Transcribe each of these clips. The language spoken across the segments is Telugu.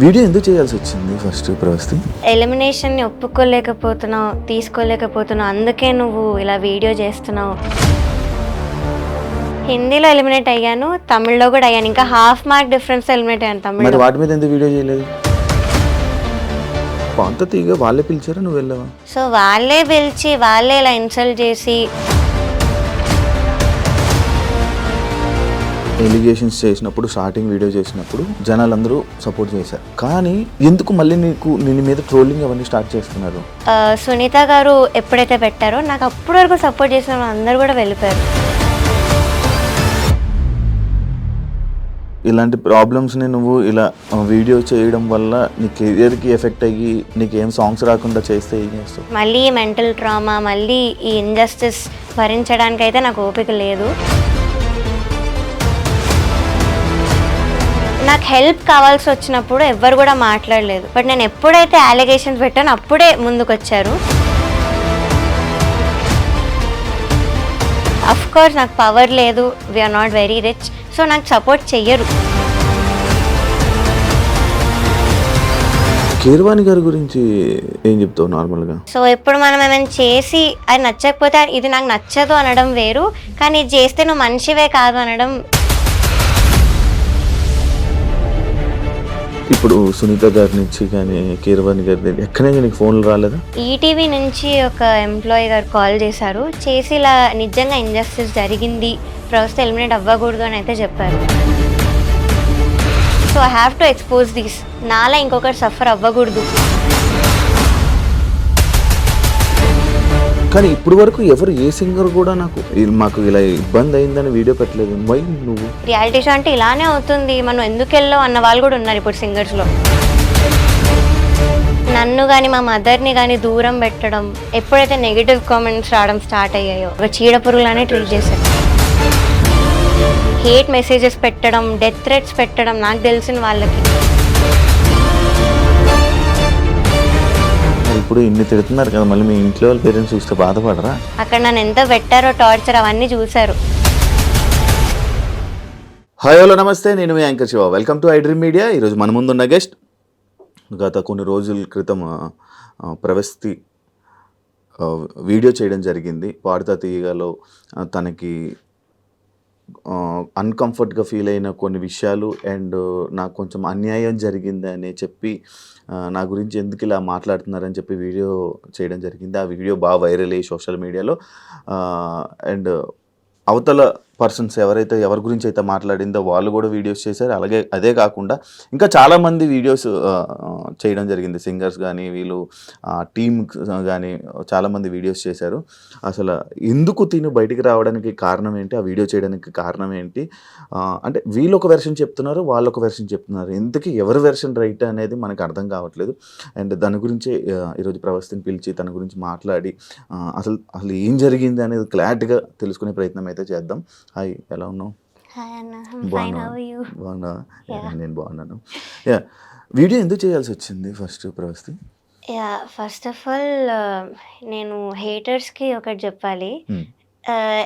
వీడియో ఎందుకు చేయాల్సి వచ్చింది ఫస్ట్ ప్రవస్తి? ఎలిమినేషన్ని ఒప్పుకోలేకపోతున్నావు, తీసుకోలేకపోతున్నావు, అందుకే నువ్వు ఇలా వీడియో చేస్తున్నావు. హిందీలో ఎలిమినేట్ అయ్యాను, తమిళ్లో కూడా అయ్యాను. ఇంకా హాఫ్ మార్క్ డిఫరెన్స్ ఎలిమినేట్ అయ్యాను మరి తమిళ్లో. వాటి మీద ఎందుకు వీడియో చేయలేదు? అంత తీగ వాళ్ళే పిలిచారా, నువ్వు వెళ్ళావా? సో వాళ్ళే పిలిచి వాళ్ళే ఇలా ఇన్సల్ట్ చేసి ఎలిగేషన్స్ చేసినప్పుడు, స్టార్టింగ్ వీడియో చేసినప్పుడు జనాలందరూ సపోర్ట్ చేశారు. కానీ ఎందుకు మళ్ళీ నిన్ను మీద ట్రోలింగ్ అవన్నీ స్టార్ట్ చేస్తున్నారు? సునీత గారు ఎప్పుడైతే పెట్టారో నాకు అప్పటి వరకు సపోర్ట్ చేసిన అందరూ కూడా వెళ్ళిపోయారు. ఇలాంటి ప్రాబ్లమ్స్ని నువ్వు ఇలా వీడియో చేయడం వల్ల నీ కెరియర్కి ఎఫెక్ట్ అయ్యి నీకు ఏం సాంగ్స్ రాకుండా చేస్తే ఏం చేస్తావు? మళ్ళీ మెంటల్ ట్రామా, మళ్ళీ ఈ ఇంజస్టిస్ భరించడానికైతే నాకు ఓపిక లేదు. నాకు హెల్ప్ కావాల్సి వచ్చినప్పుడు ఎవ్వరు కూడా మాట్లాడలేదు. బట్ నేను ఎప్పుడైతే అలిగేషన్స్ పెట్టానో అప్పుడే ముందుకు వచ్చారు. అఫ్ కోర్స్ నాకు పవర్ లేదు, we're not very rich, so నాకు సపోర్ట్ చెయ్యరు. కీరవాణి గారి గురించి ఏం చెప్తావు నార్మల్గా? సో ఇప్పుడు మనం ఏమైనా చేసి అది నచ్చకపోతే ఇది నాకు నచ్చదు అనడం వేరు, కానీ ఇది చేస్తే నువ్వు మనిషివే కాదు అనడం. ఇప్పుడు సునీత గారి నుంచి కానీ కీరవాణి గారి దగ్గర ఎక్కడైనా నీకు ఫోన్లు రాలేదా? ఈటీవీ నుంచి ఒక ఎంప్లాయీ గారు కాల్ చేశారు, చేసి ఇలా నిజంగా ఇంజస్టిస్ జరిగింది, ప్రస్తుతం ఎలిమినేట్ అవ్వకూడదు అని అయితే చెప్పారు. So I have to expose this, నాలా ఇంకొకరు సఫర్ అవ్వకూడదు. కానీ ఇప్పుడు వరకు ఎవరు ఏ సింగర్ కూడా మాకు ఇలా ఇబ్బంది అయిందని వీడియో పెట్టలేదు. వై నువ్వు? రియాలిటీ షో అంటే ఇలానే అవుతుంది, మనం ఎందుకు వెళ్ళావు అన్న వాళ్ళు కూడా ఉన్నారు ఇప్పుడు సింగర్స్లో. నన్ను కానీ మా మదర్ని కానీ దూరం పెట్టడం, ఎప్పుడైతే నెగిటివ్ కామెంట్స్ రావడం స్టార్ట్ అయ్యాయో ఒక చీడపురుగులానే ట్రీట్ చేశారు. హేట్ మెసేజెస్ పెట్టడం, డెత్ థ్రెట్స్ పెట్టడం నాకు తెలిసిన వాళ్ళకి. ఇప్పుడు ఇన్ని తిడుతున్నారు కదా, మళ్ళీ మీ ఇంట్లో వాళ్ళ పేరెంట్స్ చూస్తే బాధపడరా? అక్కడ నన్ను ఎంత పెట్టారో టార్చర్ అవన్నీ చూశారు. హాయ్ హలో నమస్తే, నేను మీ anchor Shiva. Welcome to I Dream Media. ఈరోజు మన ముందున్న గెస్ట్ గత కొన్ని రోజుల క్రితం ప్రవస్తి వీడియో చేయడం జరిగింది. పాడుతా తీయగాలో తనకి అన్కంఫర్ట్గా ఫీల్ అయిన కొన్ని విషయాలు అండ్ నాకు కొంచెం అన్యాయం జరిగిందని చెప్పి నా గురించి ఎందుకు ఇలా మాట్లాడుతున్నారని చెప్పి వీడియో చేయడం జరిగింది. ఆ వీడియో బాగా వైరల్ అయ్యి సోషల్ మీడియాలో అండ్ అవతల పర్సన్స్ ఎవరి గురించి అయితే మాట్లాడిందో వాళ్ళు కూడా వీడియోస్ చేశారు. అలాగే అదే కాకుండా ఇంకా చాలామంది వీడియోస్ చేయడం జరిగింది. సింగర్స్ కానీ వీళ్ళు టీమ్ కానీ చాలామంది వీడియోస్ చేశారు. అసలు ఎందుకు తిను బయటికి రావడానికి కారణం ఏంటి, ఆ వీడియో చేయడానికి కారణం ఏంటి, అంటే వీళ్ళు ఒక వెర్షన్ చెప్తున్నారు, వాళ్ళు ఒక వెర్షన్ చెప్తున్నారు. ఎందుకు ఎవరి వెర్షన్ రైట్ అనేది మనకు అర్థం కావట్లేదు. అండ్ దాని గురించి ఈరోజు ప్రవస్తిని పిలిచి తన గురించి మాట్లాడి అసలు ఏం జరిగింది అనేది క్లారిటీగా తెలుసుకునే ప్రయత్నం అయితే చేద్దాం. హాయ్, ఎలా ఉన్నావు? బాగున్నా? నేను బాగున్నాను. వీడియో ఎందుకు చేయాల్సి వచ్చింది first Pravasthi? First of all నేను హేటర్స్కి ఒకటి చెప్పాలి.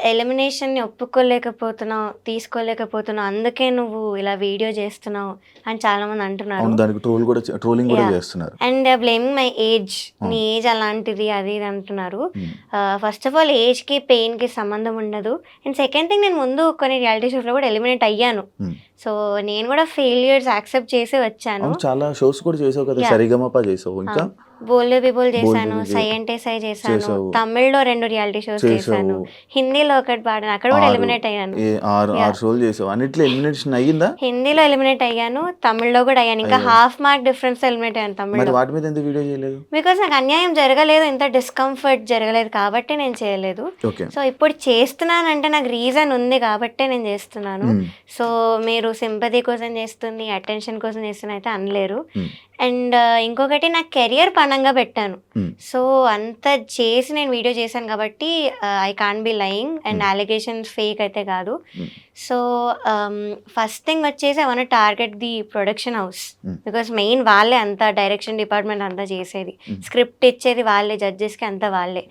ఎలిమినేషన్ని ఒప్పుకోలేకపోతున్నావు, తీసుకోలేకపోతున్నావు, అందుకే నువ్వు ఇలా వీడియో చేస్తున్నావు అని చాలా మంది అంటున్నారు. దానికి ట్రోలింగ్ కూడా చేస్తున్నారు. అండ్ బ్లేమింగ్ మై ఏజ్, నీ ఏజ్ అలాంటిది అది ఇది అంటున్నారు. ఫస్ట్ ఆఫ్ ఆల్ ఏజ్కి పెయిన్కి సంబంధం ఉండదు. అండ్ సెకండ్ థింగ్, నేను ముందు కొన్ని రియాలిటీ షోస్లో కూడా ఎలిమినేట్ అయ్యాను. సో నేను కూడా ఫెయిల్యూర్స్ యాక్సెప్ట్ చేసి వచ్చాను. చాలా షోస్ కూడా చేసావు కదా, సరిగమప చేసావు, ఇంకా బోల్డ్ పీపుల్ చేశాను, సై అంటే సై చేశాను, తమిళ్లో 2 రియాలిటీ షోస్ చేశాను, హిందీలో ఒకటి పాడాను, అక్కడ కూడా ఎలిమినేట్ అయ్యాను. 6 షోలు చేసావు, అన్నిట్లో ఎలిమినేషన్ అయ్యిందా? హిందీలో ఎలిమినేట్ అయ్యాను, తమిళ్లో కూడా అయ్యాను. ఇంకా హాఫ్ మార్క్ డిఫరెన్స్ ఎలిమినేట్ అయ్యాను తమిళ్లో. వాటి మీద ఎందుకు వీడియో చేయలేదు? బికాస్ నాకు అన్యాయం జరగలేదు, ఇంత డిస్కంఫర్ట్ జరగలేదు కాబట్టి నేను చేయలేదు. సో ఇప్పుడు చేస్తున్నానంటే నాకు రీజన్ ఉంది కాబట్టే నేను చేస్తున్నాను. సో మీరు సింపతి కోసం చేస్తుంది, అటెన్షన్ కోసం చేస్తున్నా అయితే అనలేరు. అండ్ ఇంకొకటి, నా కెరియర్ పనంగా పెట్టాను. సో అంత చేసి నేను వీడియో చేశాను కాబట్టి I can't be lying. And alligations fake అయితే కాదు. సో ఫస్ట్ థింగ్ వచ్చేసి I want target the production house, because main వాళ్ళే అంతా డైరెక్షన్ డిపార్ట్మెంట్ అంతా చేసేది, స్క్రిప్ట్ ఇచ్చేది వాళ్ళే, జడ్జెస్కి అంతా వాళ్ళే.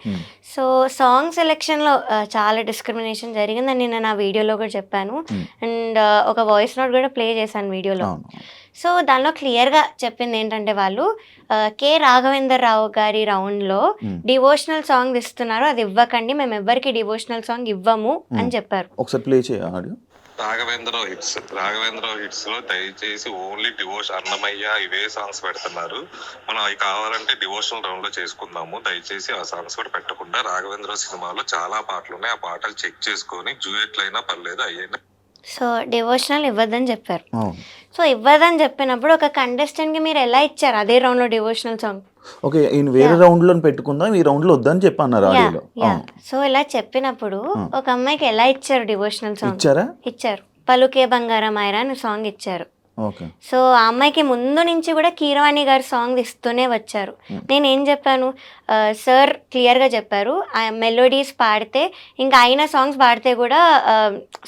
సో సాంగ్ సెలెక్షన్లో చాలా డిస్క్రిమినేషన్ జరిగిందని నేను నా వీడియోలో కూడా చెప్పాను. అండ్ ఒక వాయిస్ నోట్ కూడా ప్లే చేశాను వీడియోలో. సో దానిలో క్లియర్గా చెప్పింది ఏంటంటే వాళ్ళు కె రాఘవేంద్ర రావు గారి రౌండ్లో డివోషనల్ సాంగ్ ఇస్తున్నారు, అది ఇవ్వకండి, మేము ఎవ్వరికి డివోషనల్ సాంగ్ ఇవ్వము అని చెప్పారు. ఒకసారి ప్లే చేయ ఆడియో. రాఘవేంద్ర హిట్స్ లో దయచేసి ఓన్లీ డివోషన్ అన్నమయ్య ఇవే సాంగ్స్ పెడుతున్నారు. మనం అవి కావాలంటే డివోషనల్ రౌండ్ లో చేసుకుందాము, దయచేసి ఆ సాంగ్స్ కూడా పెట్టకుండా. రాఘవేంద్ర సినిమాలో చాలా పాటలు ఉన్నాయి, ఆ పాటలు చెక్ చేసుకొని జూయెట్లు అయినా పర్లేదు అయ్యైనా. సో డివోషనల్ ఇవ్వద్దని చెప్పారు. సో ఇవ్వదని చెప్పినప్పుడు ఒక కంటెస్టెంట్కి మీరు ఎలా ఇచ్చారు అదే రౌండ్లో డివోషనల్ సాంగ్? ఓకే, ఈయన వేరే రౌండ్ లో పెట్టుకుందాం, ఈ రౌండ్ లో వద్దని చెప్పి అన్నారు ఆడియోలో. సో ఇలా చెప్పినప్పుడు ఒక అమ్మాయికి ఎలా ఇచ్చారు డివోషనల్ సాంగ్? ఇచ్చారు, పలుకే బంగారం ఐరా అని సాంగ్ ఇచ్చారు. ఓకే. సో ఆ అమ్మాయికి ముందు నుంచి కూడా కీరవాణి గారు సాంగ్ ఇస్తూనే వచ్చారు. నేను ఏం చెప్పాను, సార్ క్లియర్గా చెప్పారు, ఆ మెలోడీస్ పాడితే ఇంకా అయిన సాంగ్స్ పాడితే కూడా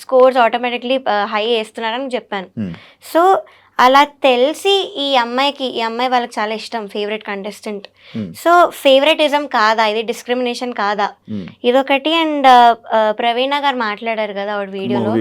స్కోర్స్ ఆటోమేటిక్లీ హై వేస్తున్నారని చెప్పాను. సో అలా తెలిసి ఈ అమ్మాయి వాళ్ళకి చాలా ఇష్టం, ఫేవరెట్ కంటెస్టెంట్. సో ఫేవరెటిజం కాదా ఇది, డిస్క్రిమినేషన్ కాదా ఇదొకటి. అండ్ ప్రవీణ గారు మాట్లాడారు కదా ఆవిడ వీడియోలో,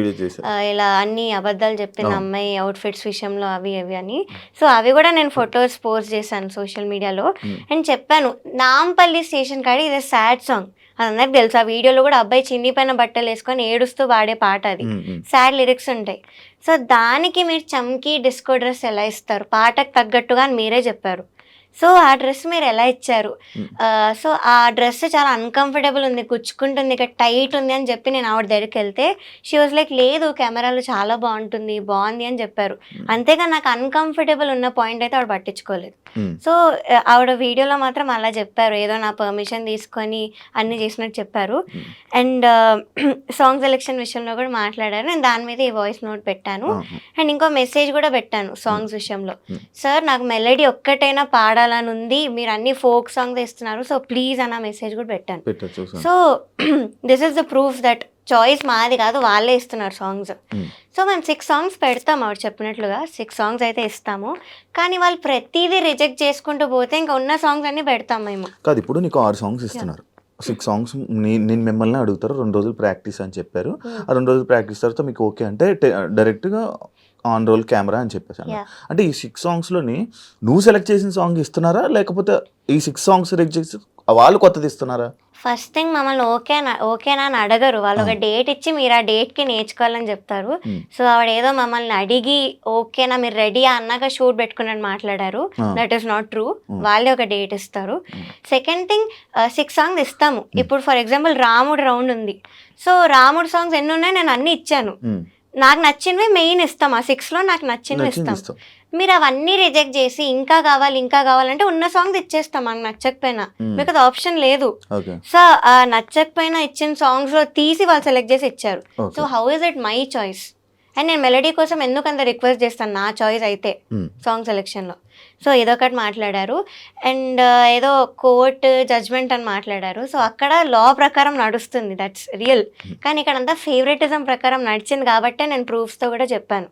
ఇలా అన్ని అబద్ధాలు చెప్పింది అమ్మాయి అవుట్ఫిట్స్ విషయంలో అవి అని. సో అవి కూడా నేను ఫొటోస్ పోస్ట్ చేశాను సోషల్ మీడియాలో. అండ్ చెప్పాను నాంపల్లి స్టేషన్ కాడి ఇది సాడ్ సాంగ్, అది అందరికి తెలుసు. ఆ వీడియోలో కూడా అబ్బాయి చిన్నిపైన బట్టలు వేసుకొని ఏడుస్తూ పాడే పాట, అది సాడ్ లిరిక్స్ ఉంటాయి. సో దానికి మీరు చమ్కీ డిస్కో డ్రెస్ ఎలా ఇస్తారు, పాటకు తగ్గట్టుగా అని మీరే చెప్పారు. సో ఆ డ్రెస్ మీరు ఎలా ఇచ్చారు? సో ఆ డ్రెస్ చాలా అన్కంఫర్టబుల్ ఉంది, కుచ్చుకుంటుంది, ఇక్కడ టైట్ ఉంది అని చెప్పి నేను ఆవిడ దగ్గరికి వెళ్తే షీ వాజ్ లైక్ లేదు కెమెరాలో చాలా బాగుంది అని చెప్పారు. అంతేగా నాకు అన్కంఫర్టబుల్ ఉన్న పాయింట్ అయితే ఆవిడ పట్టించుకోలేదు. సో ఆవిడ వీడియోలో మాత్రం అలా చెప్పారు, ఏదో నా పర్మిషన్ తీసుకొని అన్ని చేసినట్టు చెప్పారు. అండ్ సాంగ్ సెలెక్షన్ విషయంలో కూడా మాట్లాడారు, నేను దాని మీద ఈ వాయిస్ నోట్ పెట్టాను. అండ్ ఇంకో మెసేజ్ కూడా పెట్టాను సాంగ్స్ విషయంలో, సార్ నాకు మెలడీ ఒక్కటైనా పాడాలని ఉంది, మీరు అన్ని ఫోక్ సాంగ్స్ ఇస్తున్నారు, సో ప్లీజ్ అన్న మెసేజ్ కూడా పెట్టాను. So this is the proof that choice మాది కాదు, వాళ్ళే ఇస్తున్నారు సాంగ్స్. సో మేము 6 సాంగ్స్ పెడతాము, ఆవిడ చెప్పినట్లుగా 6 సాంగ్స్ అయితే ఇస్తాము. కానీ వాళ్ళు ప్రతిదీ రిజెక్ట్ చేసుకుంటూ పోతే ఇంకా ఉన్న సాంగ్స్ అన్ని పెడతాం మేము. కాదు, ఇప్పుడు నీకు 6 సాంగ్స్ ఇస్తున్నారు, 6 సాంగ్స్ నేను మిమ్మల్ని అడుగుతారు, 2 రోజులు ప్రాక్టీస్ అని చెప్పారు. ఆ 2 రోజులు ప్రాక్టీస్ తర్వాత మీకు ఓకే అంటే డైరెక్ట్గా ఆన్ రోల్ కెమెరా అని చెప్పేసాను. అంటే ఈ 6 సాంగ్స్లోని నువ్వు సెలెక్ట్ చేసిన సాంగ్ ఇస్తున్నారా, లేకపోతే ఈ 6 సాంగ్స్ రిజెక్ట్ చేసి వాళ్ళు కొత్తది ఇస్తున్నారా? ఫస్ట్ థింగ్ మమ్మల్ని ఓకేనా అని అడగరు, వాళ్ళు ఒక డేట్ ఇచ్చి మీరు ఆ డేట్కి నేర్చుకోవాలని చెప్తారు. సో ఆవిడ ఏదో మమ్మల్ని అడిగి ఓకేనా మీరు రెడీ అన్నాక షూట్ పెట్టుకున్నట్టు మాట్లాడారు. దట్ ఈస్ నాట్ ట్రూ, వాళ్ళే ఒక డేట్ ఇస్తారు. సెకండ్ థింగ్ 6 సాంగ్స్ ఇస్తాము. ఇప్పుడు ఫర్ ఎగ్జాంపుల్ రాముడు రౌండ్ ఉంది, సో రాముడు సాంగ్స్ ఎన్ని ఉన్నాయి నేను అన్ని ఇచ్చాను, నాకు నచ్చినవి మెయిన్ ఇస్తాం, ఆ 6లో నాకు నచ్చినవి ఇస్తాం. మీరు అవన్నీ రిజెక్ట్ చేసి ఇంకా కావాలంటే ఉన్న సాంగ్స్ ఇచ్చేస్తాం మనకు నచ్చకపోయినా, మీకు అది ఆప్షన్ లేదు. సో ఆ నచ్చకపోయినా ఇచ్చిన సాంగ్స్ లో తీసి వాళ్ళు సెలెక్ట్ చేసి ఇచ్చారు. So how is it my choice? And నేను మెలడీ కోసం ఎందుకంత రిక్వెస్ట్ చేస్తాను, నా చాయిస్ అయితే సాంగ్ సెలెక్షన్లో. సో ఇదొకటి మాట్లాడారు. అండ్ ఏదో కోర్ట్ జడ్జ్మెంట్ అని మాట్లాడారు. సో అక్కడ లా ప్రకారం నడుస్తుంది, దట్స్ రియల్. కానీ ఇక్కడ అంతా ఫేవరెటిజం ప్రకారం నడిచింది కాబట్టే నేను ప్రూఫ్స్తో కూడా చెప్పాను.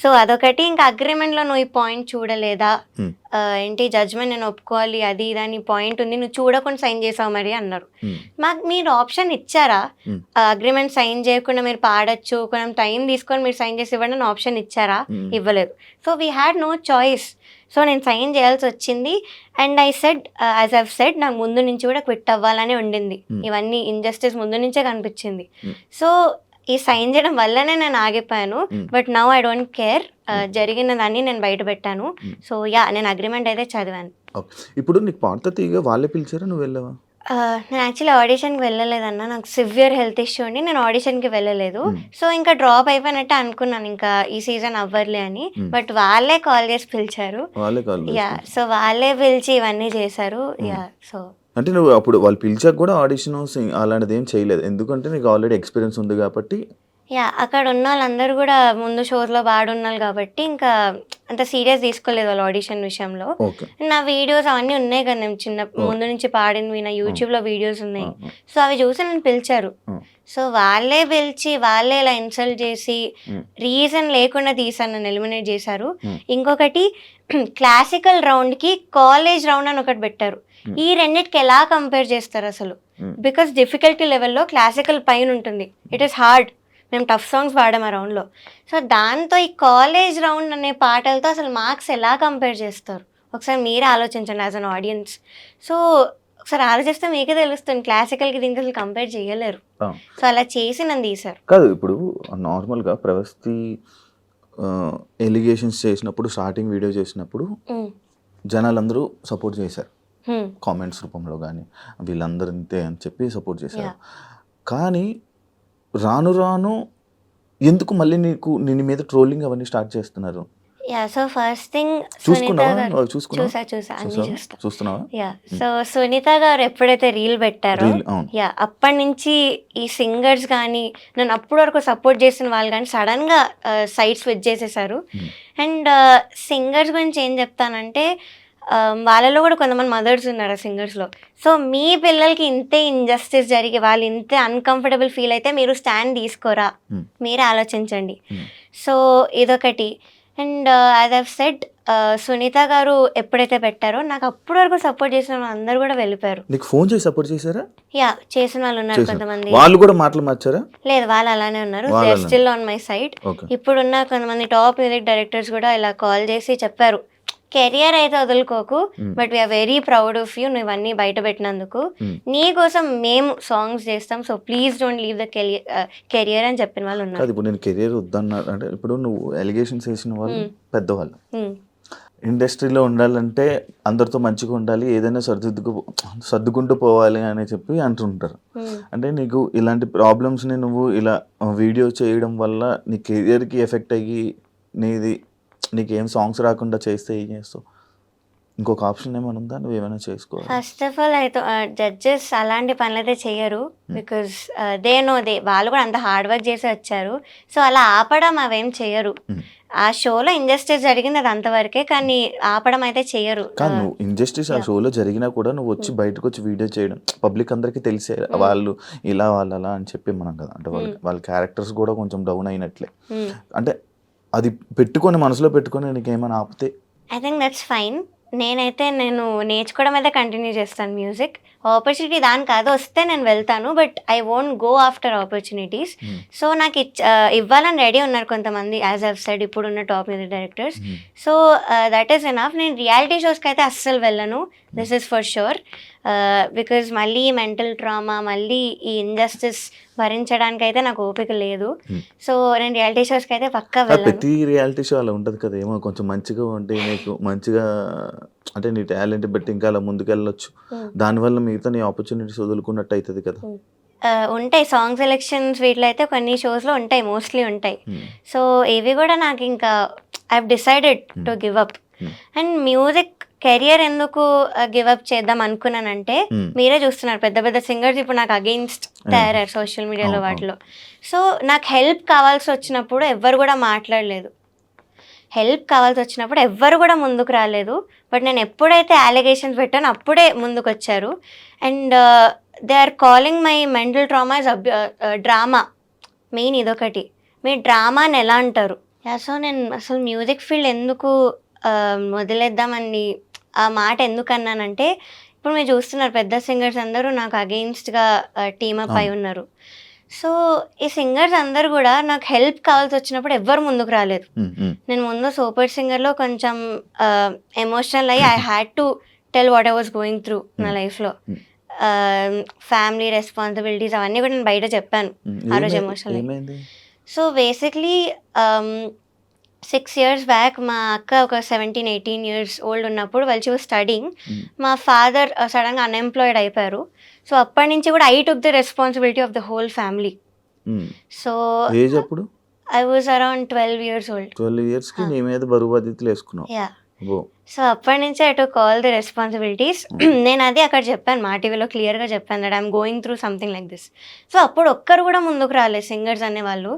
సో అదొకటి. ఇంకా అగ్రిమెంట్లో నువ్వు ఈ పాయింట్ చూడలేదా, ఏంటి జడ్జ్మెంట్ నేను ఒప్పుకోవాలి అది ఇదని పాయింట్ ఉంది, నువ్వు చూడకుండా సైన్ చేసావు మరి అన్నారు. మాకు మీరు ఆప్షన్ ఇచ్చారా, అగ్రిమెంట్ సైన్ చేయకుండా మీరు పాడచ్చు, కొంచెం టైం తీసుకొని మీరు సైన్ చేసి ఇవ్వండి అని ఆప్షన్ ఇచ్చారా? ఇవ్వలేదు. So we had no choice. So నేను సైన్ చేయాల్సి వచ్చింది. And I said as I've said నాకు ముందు నుంచి కూడా క్విట్ అవ్వాలని ఉండింది, ఇవన్నీ ఇంజస్టిస్ ముందు నుంచే కనిపించింది. సో ఈ సైన్ చేయడం వల్లనే నేను ఆగిపోయాను. But now I don't care, జరిగిన దాన్ని నేను బయట పెట్టాను. సో నేను అగ్రిమెంట్ అయితే చదివాను. ఇప్పుడు నీకు పాట తీగ వాళ్ళే పిలిచారా, నువ్వు వెళ్ళావా? నేను యాక్చువల్లీ ఆడిషన్కి వెళ్ళలేదన్న, నాకు సివియర్ హెల్త్ ఇష్యూ ఉండి నేను ఆడిషన్కి వెళ్ళలేదు. సో ఇంకా డ్రాప్ అయిపోయినట్టే అనుకున్నాను, ఇంకా ఈ సీజన్ అవ్వర్లే అని. బట్ వాళ్ళే కాల్ చేసి పిలిచారు. సో వాళ్ళే పిలిచి ఇవన్నీ చేశారు. సో అంటే నువ్వు అప్పుడు వాళ్ళు పిలిచాక కూడా ఆడిషన్ అలాంటిది ఏం చేయలేదు, ఎందుకంటే నీకు ఆల్రెడీ ఎక్స్పీరియన్స్ ఉంది కాబట్టి. అక్కడ ఉన్న వాళ్ళందరూ కూడా ముందు షోస్లో పాడున్నారు కాబట్టి ఇంకా అంత సీరియస్ తీసుకోలేదు వాళ్ళు ఆడిషన్ విషయంలో. నా వీడియోస్ అవన్నీ ఉన్నాయి కదా, నేను చిన్న ముందు నుంచి పాడినవి నా యూట్యూబ్లో వీడియోస్ ఉన్నాయి. సో అవి చూసి నన్ను పిలిచారు. సో వాళ్ళే పిలిచి వాళ్ళే ఇలా ఇన్సల్ట్ చేసి రీజన్ లేకుండా తీసాను, నన్ను ఎలిమినేట్ చేశారు. ఇంకొకటి క్లాసికల్ రౌండ్కి కాలేజ్ రౌండ్ అని ఒకటి పెట్టారు. ఈ రెండింటికి ఎలా కంపేర్ చేస్తారు అసలు? బికాస్ డిఫికల్టీ లెవెల్లో క్లాసికల్ పైన ఉంటుంది, ఇట్ ఈస్ హార్డ్. మేము టఫ్ సాంగ్స్ పాడాం ఆ రౌండ్లో. సో దాంతో ఈ కాలేజ్ రౌండ్ అనే పాటలతో అసలు మార్క్స్ ఎలా కంపేర్ చేస్తారు ఒకసారి మీరే ఆలోచించండి యాజ్ అన్ ఆడియన్స్. సో ఒకసారి ఆలోచిస్తే మీకే తెలుస్తుంది, క్లాసికల్కి దీనికి అసలు కంపేర్ చేయలేరు. సో అలా చేసి నన్ను తీశారు. కాదు, ఇప్పుడు నార్మల్గా ప్రవస్తి ఎలిగేషన్స్ చేసినప్పుడు, స్టార్టింగ్ వీడియో చేసినప్పుడు జనాలందరూ సపోర్ట్ చేశారు, కామెంట్స్ రూపంలో కానీ వీళ్ళందరూ ఇంతే అని చెప్పి సపోర్ట్ చేశారు. కానీ రాను రాను ఎందుకు మళ్ళీ నీ మీద ట్రోలింగ్ అవన్నీ స్టార్ట్ చేస్తున్నారు? Yeah, so first thing Sunitha గారు చూస్తున్నావా? యా, సో సునీత గారు ఎప్పుడైతే రీల్ పెట్టారో యా అప్పటి నుంచి ఈ సింగర్స్ కానీ నన్ను అప్పటి వరకు సపోర్ట్ చేసిన వాళ్ళు కానీ సడన్గా సైడ్ స్విచ్ చేసేసారు. అండ్ సింగర్స్ గురించి ఏం చెప్తానంటే వాళ్ళలో కూడా కొంతమంది మదర్స్ ఉన్నారు ఆ సింగర్స్లో. సో మీ పిల్లలకి ఇంతే ఇంజస్టిస్ జరిగి వాళ్ళు ఇంతే అన్కంఫర్టబుల్ ఫీల్ అయితే మీరు స్టాండ్ తీసుకోరా, మీరే ఆలోచించండి. సో ఇదొకటి. And as I've said, Sunitha గారు ఎప్పుడైతే పెట్టారో నాకు అప్పటి వరకు సపోర్ట్ చేసిన వాళ్ళు అందరూ కూడా వెళ్ళిపోయారు. నీకు ఫోన్ చేసి సపోర్ట్ చేశారా? యా, చేసిన వాళ్ళు ఉన్నారు కొంతమంది. వాళ్ళు కూడా మాటలు మార్చారా? లేదు, వాళ్ళు అలానే ఉన్నారు, they are still on my side. ఇప్పుడున్న కొంతమంది టాప్ మ్యూజిక్ డైరెక్టర్స్ కూడా ఇలా కాల్ చేసి చెప్పారు, కెరియర్ అయితే వదులుకోకు, but we are very proud of you, నువ్వు ఇవన్నీ బయట పెట్టినందుకు, నీ కోసం మేము సాంగ్స్ చేస్తాం, so please don't leave the career అని చెప్పిన వాళ్ళు ఉన్నారు. ఇప్పుడు నేను కెరియర్ వద్దన్నా అంటే, ఇప్పుడు నువ్వు ఎలిగేషన్స్ వేసిన వాళ్ళు పెద్దవాళ్ళు, ఇండస్ట్రీలో ఉండాలంటే అందరితో మంచిగా ఉండాలి, ఏదైనా సర్దుకుంటూ పోవాలి అని చెప్పి అంటుంటారు. అంటే నీకు ఇలాంటి ప్రాబ్లమ్స్ని నువ్వు ఇలా వీడియో చేయడం వల్ల నీ కెరియర్కి ఎఫెక్ట్ అయ్యి నీకేం సాంగ్స్ రాకుండా చేస్తే ఏం చేస్తావు? ఇంకొక ఆప్షన్ ఏమైనా ఉందా? నువ్వు ఏమైనా చేసుకోవాలి. ఫస్ట్ ఆఫ్ ఆల్ అయితే జడ్జెస్ అలాంటి పనులు అయితే చెయ్యరు, బికాస్ వాళ్ళు కూడా అంత హార్డ్ వర్క్ చేసి వచ్చారు. సో అలా ఆపడం అవేం చెయ్యరు. ఆ షోలో ఇంజస్టిస్ జరిగింది అది అంతవరకే, కానీ ఆపడం అయితే చెయ్యరు. కానీ నువ్వు ఇంజస్టిస్ ఆ షోలో జరిగినా కూడా నువ్వు వచ్చి బయటకు వచ్చి వీడియో చేయడం పబ్లిక్ అందరికీ తెలిసే వాళ్ళు ఇలా వాళ్ళు అలా అని చెప్పి మనం కదా, అంటే వాళ్ళ క్యారెక్టర్స్ కూడా కొంచెం డౌన్ అయినట్లే. అంటే అది పెట్టుకొని మనసులో పెట్టుకొని నీకేమైనా ఆపితే ఐ థింక్ దట్స్ ఫైన్. నేను నేర్చుకోవడం అయితే కంటిన్యూ చేస్తాను మ్యూజిక్. ఆపర్చునిటీ దానికి అది వస్తే నేను వెళ్తాను, but I won't go after opportunities. So నాకు ఇవ్వాలని రెడీ ఉన్నారు కొంతమంది, యాజ్ ఐవ్ సెడ్ ఇప్పుడున్న top music directors. So that is enough. నేను రియాలిటీ షోస్కి అయితే అస్సలు వెళ్ళను, this is for sure. Because మళ్ళీ మెంటల్ ట్రామా, మళ్ళీ ఈ ఇంజస్టిస్ భరించడానికి అయితే నాకు ఓపిక లేదు. సో నేను రియాలిటీ షోస్కి అయితే పక్కా వెళ్ళను. ప్రతి రియాలిటీ షో అలా ఉంటుంది కదా, ఏమో కొంచెం మంచిగా ఉంటే నీకు మంచిగా అంటే నీ టాలెంట్ బట్టి ఇంకా అలా ముందుకు వెళ్ళొచ్చు, దానివల్ల మిగతా నీ ఆపర్చునిటీస్ వదులుకున్నట్టు అవుతుంది కదా. ఉంటాయి సాంగ్ సెలెక్షన్స్, వీటిలో అయితే కొన్ని షోస్లో ఉంటాయి, మోస్ట్లీ ఉంటాయి. సో ఇవి కూడా నాకు ఇంకా I have decided to give up. And music career ఎందుకు గివ్ అప్ చేద్దాం అనుకున్నానంటే, మీరే చూస్తున్నారు పెద్ద పెద్ద సింగర్స్ ఇప్పుడు నాకు అగెయిన్స్ట్ తయారయ్యారు సోషల్ మీడియాలో వాటిలో. సో నాకు హెల్ప్ కావాల్సి వచ్చినప్పుడు ఎవ్వరు కూడా మాట్లాడలేదు, హెల్ప్ కావాల్సి వచ్చినప్పుడు ఎవ్వరు కూడా ముందుకు రాలేదు. బట్ నేను ఎప్పుడైతే అలిగేషన్స్ పెట్టానో అప్పుడే ముందుకు వచ్చారు. And they are calling my mental trauma is drama. Main ఇదొకటి, మీరు డ్రామాని ఎలా అంటారు? సో నేను అసలు మ్యూజిక్ ఫీల్డ్ ఎందుకు వదిలేద్దామని ఆ మాట ఎందుకు అన్నానంటే, ఇప్పుడు మీరు చూస్తున్నారు పెద్ద సింగర్స్ అందరూ నాకు అగెయిన్స్ట్గా టీమప్ అయి ఉన్నారు. సో ఈ సింగర్స్ అందరు కూడా నాకు హెల్ప్ కావాల్సి వచ్చినప్పుడు ఎవ్వరు ముందుకు రాలేదు. నేను ముందు సూపర్ సింగర్లో కొంచెం ఎమోషనల్ అయ్యి I had to tell what I was going through నా లైఫ్లో. ఫ్యామిలీ రెస్పాన్సిబిలిటీస్ అవన్నీ కూడా నేను బయట చెప్పాను ఆ రోజు ఎమోషనల్ అయ్యి. సో బేసిక్లీ 6 years బ్యాక్ మా అక్క ఒక 17-18 years ఓల్డ్ ఉన్నప్పుడు వాళ్ళు షీ వాజ్ స్టడీయింగ్, మా ఫాదర్ సడన్గా అన్ఎంప్లాయిడ్ అయిపోయారు. సో అప్పటి నుంచి కూడా I took the responsibility of the whole family. So I was around 12 years old. 12 years కి నీ మీద బరువు బాధ్యతలు వేసుకున్నావు. యా, సో అప్పటి నుంచి I took all the responsibilities. నేను అది అక్కడ చెప్పాను, మా టీవీలో క్లియర్గా చెప్పాను that I'm going through something like this. So అప్పుడు ఒక్కరు కూడా ముందుకు రాలేదు సింగర్స్ అనేవాళ్ళు.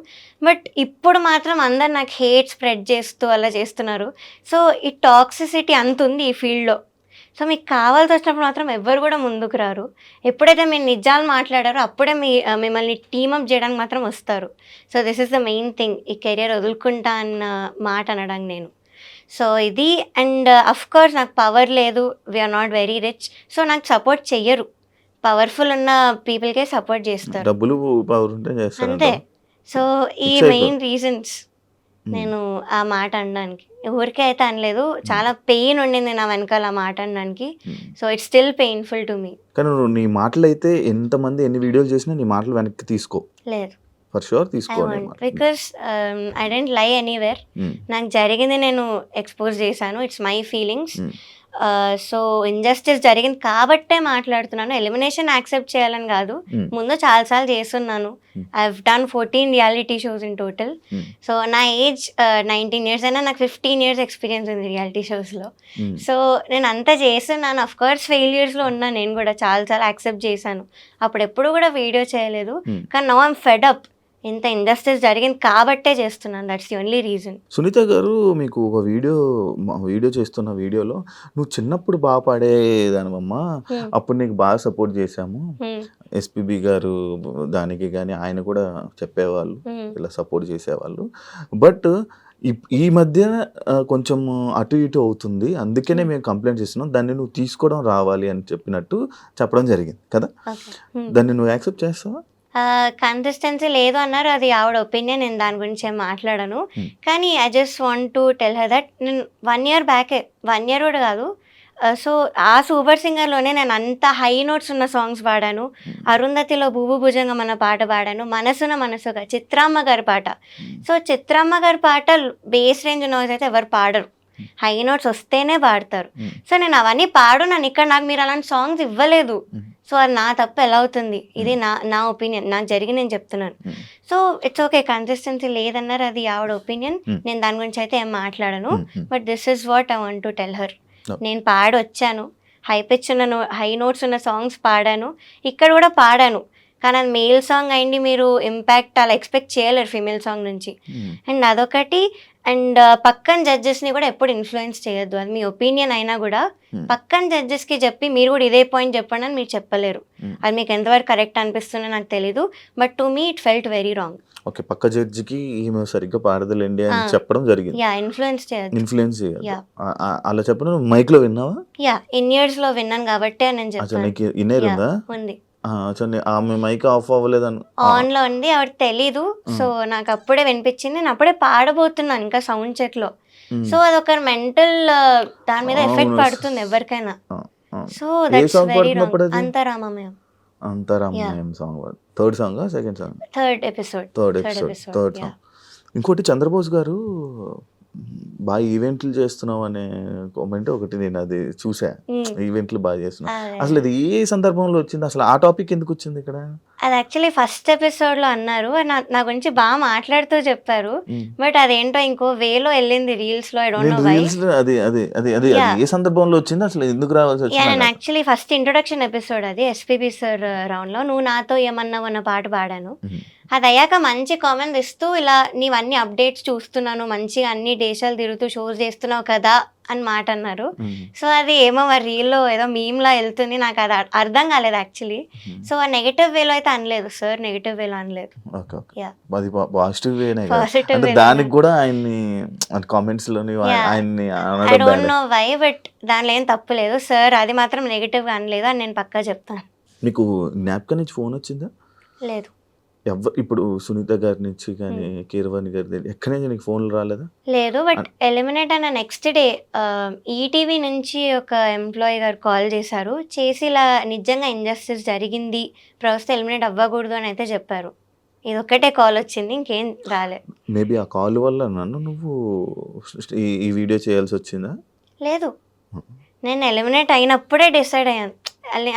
బట్ ఇప్పుడు మాత్రం అందరు నాకు హేట్ స్ప్రెడ్ చేస్తూ అలా చేస్తున్నారు. సో ఈ టాక్సిసిటీ అంత ఉంది ఈ ఫీల్డ్లో. సో మీకు కావాల్సి వచ్చినప్పుడు మాత్రం ఎవ్వరు కూడా ముందుకు రారు. ఎప్పుడైతే మీరు నిజాలు మాట్లాడారో అప్పుడే మిమ్మల్ని టీమప్ చేయడానికి మాత్రం వస్తారు. So this is the main thing, ఈ కెరియర్ వదులుకుంటా అన్న మాట అనడానికి నేను. సో ఇది. అండ్ అఫ్ కోర్స్ నాకు పవర్ లేదు, we're not very rich, so నాకు సపోర్ట్ చెయ్యరు. పవర్ఫుల్ ఉన్న పీపుల్కే సపోర్ట్ చేస్తారు, డబ్బులు పవర్ ఉంటే చేస్తారు అంతే. సో ఈ Fix అయిపో. మెయిన్ రీజన్స్ నేను ఆ మాట అనడానికి. ఊరికే అయితే అనలేదు. చాలా పెయిన్ ఉండింది నా వెనకాల ఆ మాట అనడానికి. So it's still painful to me. కానీ నువ్వు నీ మాటలైతే ఎంతమంది ఎన్ని వీడియోలు చేసినా నీ మాటలు వెనక్కి తీసుకో. లేదు. ఫర్ షూర్ ఐ తీసుకో. Want because I don't lie anywhere. నాకు జరిగింది నేను ఎక్స్పోజ్ చేశాను. It's my feelings. So injustice జరిగింది కాబట్టే మాట్లాడుతున్నాను. ఎలిమినేషన్ యాక్సెప్ట్ చేయాలని కాదు. ముందు చాలాసార్లు చేస్తున్నాను. I have done 14 reality shows in total. So నా ఏజ్ 19 years అయినా నాకు 15 years ఎక్స్పీరియన్స్ ఉంది రియాలిటీ షోస్లో. సో నేను అంతా చేస్తున్నాను. అఫ్ కోర్స్ ఫెయిల్యూర్స్లో ఉన్నాను. నేను కూడా చాలాసార్లు యాక్సెప్ట్ చేశాను. అప్పుడు ఎప్పుడు కూడా వీడియో చేయలేదు. కానీ నౌ ఐమ్ ఫెడ్ అప్. ఇంత ఇంజస్టిస్ జరిగింది కాబట్టే చేస్తున్నాను. That's the only reason. Sunitha గారు మీకు ఒక వీడియో చేస్తున్న వీడియోలో నువ్వు చిన్నప్పుడు బాగా పాడేదానివమ్మా, అప్పుడు నీకు బాగా సపోర్ట్ చేశాము, ఎస్పీబీ గారు దానికి కానీ ఆయన కూడా చెప్పేవాళ్ళు, ఇలా సపోర్ట్ చేసేవాళ్ళు. బట్ ఈ మధ్య కొంచెం అటు ఇటు అవుతుంది, అందుకనే మేము కంప్లైంట్ చేస్తున్నాం, దాన్ని నువ్వు తీసుకోవడం రావాలి అని చెప్పడం జరిగింది కదా. దాన్ని నువ్వు యాక్సెప్ట్ చేస్తావా? కన్సిస్టెన్సీ లేదు అన్నారు. అది ఆవిడ ఒపీనియన్. నేను దాని గురించి ఏం మాట్లాడను. కానీ I just want to tell her that నేను 1 year బ్యాకే, 1 year కూడా కాదు. సో ఆ సూపర్ సింగర్లోనే నేను అంత హై నోట్స్ ఉన్న సాంగ్స్ పాడాను. అరుంధతిలో భూభు భుజంగం అన్న పాట పాడాను. మనసున మనసుగా చిత్రామ్మ గారి పాట. సో చిత్రామ్మ గారి పాట బేస్ రేంజ్ నాయిస్ అయితే ఎవరు పాడరు. హై నోట్స్ వస్తేనే పాడతారు. సో నేను అవన్నీ పాడున్నాను. ఇక్కడ నాకు మీరు అలాంటి సాంగ్స్ ఇవ్వలేదు. సో అది నా తప్పు ఎలా అవుతుంది? ఇది నా ఒపీనియన్. నాకు జరిగి నేను చెప్తున్నాను. So it's okay. కన్సిస్టెన్సీ లేదన్నారు. అది ఆవిడ ఒపీనియన్. నేను దాని గురించి అయితే ఏం మాట్లాడను. But this is what I want to tell her. నేను పాడొచ్చాను. హై పిచ్ ఉన్న హై నోట్స్ ఉన్న సాంగ్స్ పాడాను. ఇక్కడ కూడా పాడాను. కానీ అది మేల్ సాంగ్ అయింది. మీరు ఇంపాక్ట్ అలా ఎక్స్పెక్ట్ చేయలేరు ఫీమేల్ సాంగ్ నుంచి. అండ్ అదొకటి. అండ్ పక్కన జడ్జెస్ని కూడా ఎప్పుడు ఇన్ఫ్లుయెన్స్ చేయొద్దు. అది మీ ఒపీనియన్ అయినా కూడా పక్కన జడ్జెస్కి చెప్పి మీరు కూడా ఇదే పాయింట్ చెప్పండి అని మీరు చెప్పలేరు. అది మీకు ఎంతవరకు కరెక్ట్ అనిపిస్తుందో నాకు తెలీదు. But to me it felt very wrong. Okay, పక్క జడ్జికి ఈమె సరిగ్గా పాడదులేండి అని చెప్పడం జరిగింది. యా, ఇన్ఫ్లుయెన్స్ చేయొద్దు. అలా చెప్పడం మైక్ లో విన్నావా? యా, ఇన్ ఇయర్స్ లో విన్నాను కాబట్టి నేను చెప్పాను. ఉంది. ఆమె మైక్ ఆఫ్ అవ్వలేదని ఆన్ లో ఉంది. ఆవిడ తెలీదు. సో నాకు అప్పుడే వినిపించింది. నేను అప్పుడే పాడబోతున్నాను ఇంకా సౌండ్ చెక్ లో. సో అదొక మెంటల్ దాని మీద ఎఫెక్ట్ పడుతుంది ఎవరికైనా. So that's very wrong. అంతరామమయం song. Third song, second song, third episode. Song. ఇంకోటి చంద్రబోస్ గారు బాగా ఈవెంట్లు చేస్తున్నావు అనే కామెంట్ ఒకటి నేను అది చూసా. ఈవెంట్లు బాగా చేస్తున్నావు. అసలు అది ఏ సందర్భంలో వచ్చింది? అసలు ఆ టాపిక్ ఎందుకు వచ్చింది ఇక్కడ? అది యాక్చువల్లీ ఫస్ట్ ఎపిసోడ్ లో అన్నారు. నా గురించి బాగా మాట్లాడుతూ చెప్పారు. బట్ అదేంటో ఇంకో వేలో వెళ్ళింది రీల్స్ లో. I don't know why. అది ఏ సందర్భంలో వచ్చింది? అసలు ఎందుకు రావాల్సి వచ్చింది? నేను యాక్చువల్లీ ఫస్ట్ ఇంట్రొడక్షన్ ఎపిసోడ్ అది ఎస్పీబీ సార్ రౌండ్ లో నువ్వు నాతో ఏమన్నావు అన్న పాట పాడాను. అది అయ్యాక మంచి కామెంట్స్ ఇస్తూ ఇలా నీవన్నీ అప్డేట్స్ చూస్తున్నాను, మంచిగా అన్ని దేశాలు తిరుగుతూ షోస్ చేస్తున్నావు కదా అని మాట అన్నారు. సో అది ఏమో మరి రీల్లో ఏదో మీమ్లా వెళ్తుంది. నాకు అది అర్థం కాలేదు యాక్చువల్లీ. సో ఆ నెగటివ్ వేలో అయితే అనలేదు సార్. నెగటివ్ వేలో అనలేదు. పాజిటివ్ దానికి కూడా ఆయన్ని కామెంట్స్ లోని ఆయన్ని I don't know why. But దానిలో ఏం తప్పు లేదు సార్. అది మాత్రం నెగటివ్ గా అనలేదు అని నేను పక్కా చెప్తాను. మీకు జ్ఞాపకం నుంచి ఫోన్ వచ్చిందా? లేదు. ఇప్పుడు సునీత గారి నుంచి కానీ కీరవాణి గారి ఎక్కడి నుంచి నీకు ఫోన్లు రాలేదా? లేదు. బట్ ఎలిమినేట్ అయిన నెక్స్ట్ డే ఈటీవీ నుంచి ఒక ఎంప్లాయీ గారు కాల్ చేశారు. చేసి ఇలా నిజంగా ఇంజస్టిస్ జరిగింది, ప్రస్తుతం ఎలిమినేట్ అవ్వకూడదు అని అయితే చెప్పారు. ఇది ఒక్కటే కాల్ వచ్చింది, ఇంకేం రాలేదు. మేబీ ఆ కాల్ వల్ల నువ్వు ఈ వీడియో చేయాల్సి వచ్చిందా? లేదు, నేను ఎలిమినేట్ అయినప్పుడే డిసైడ్ అయ్యాను.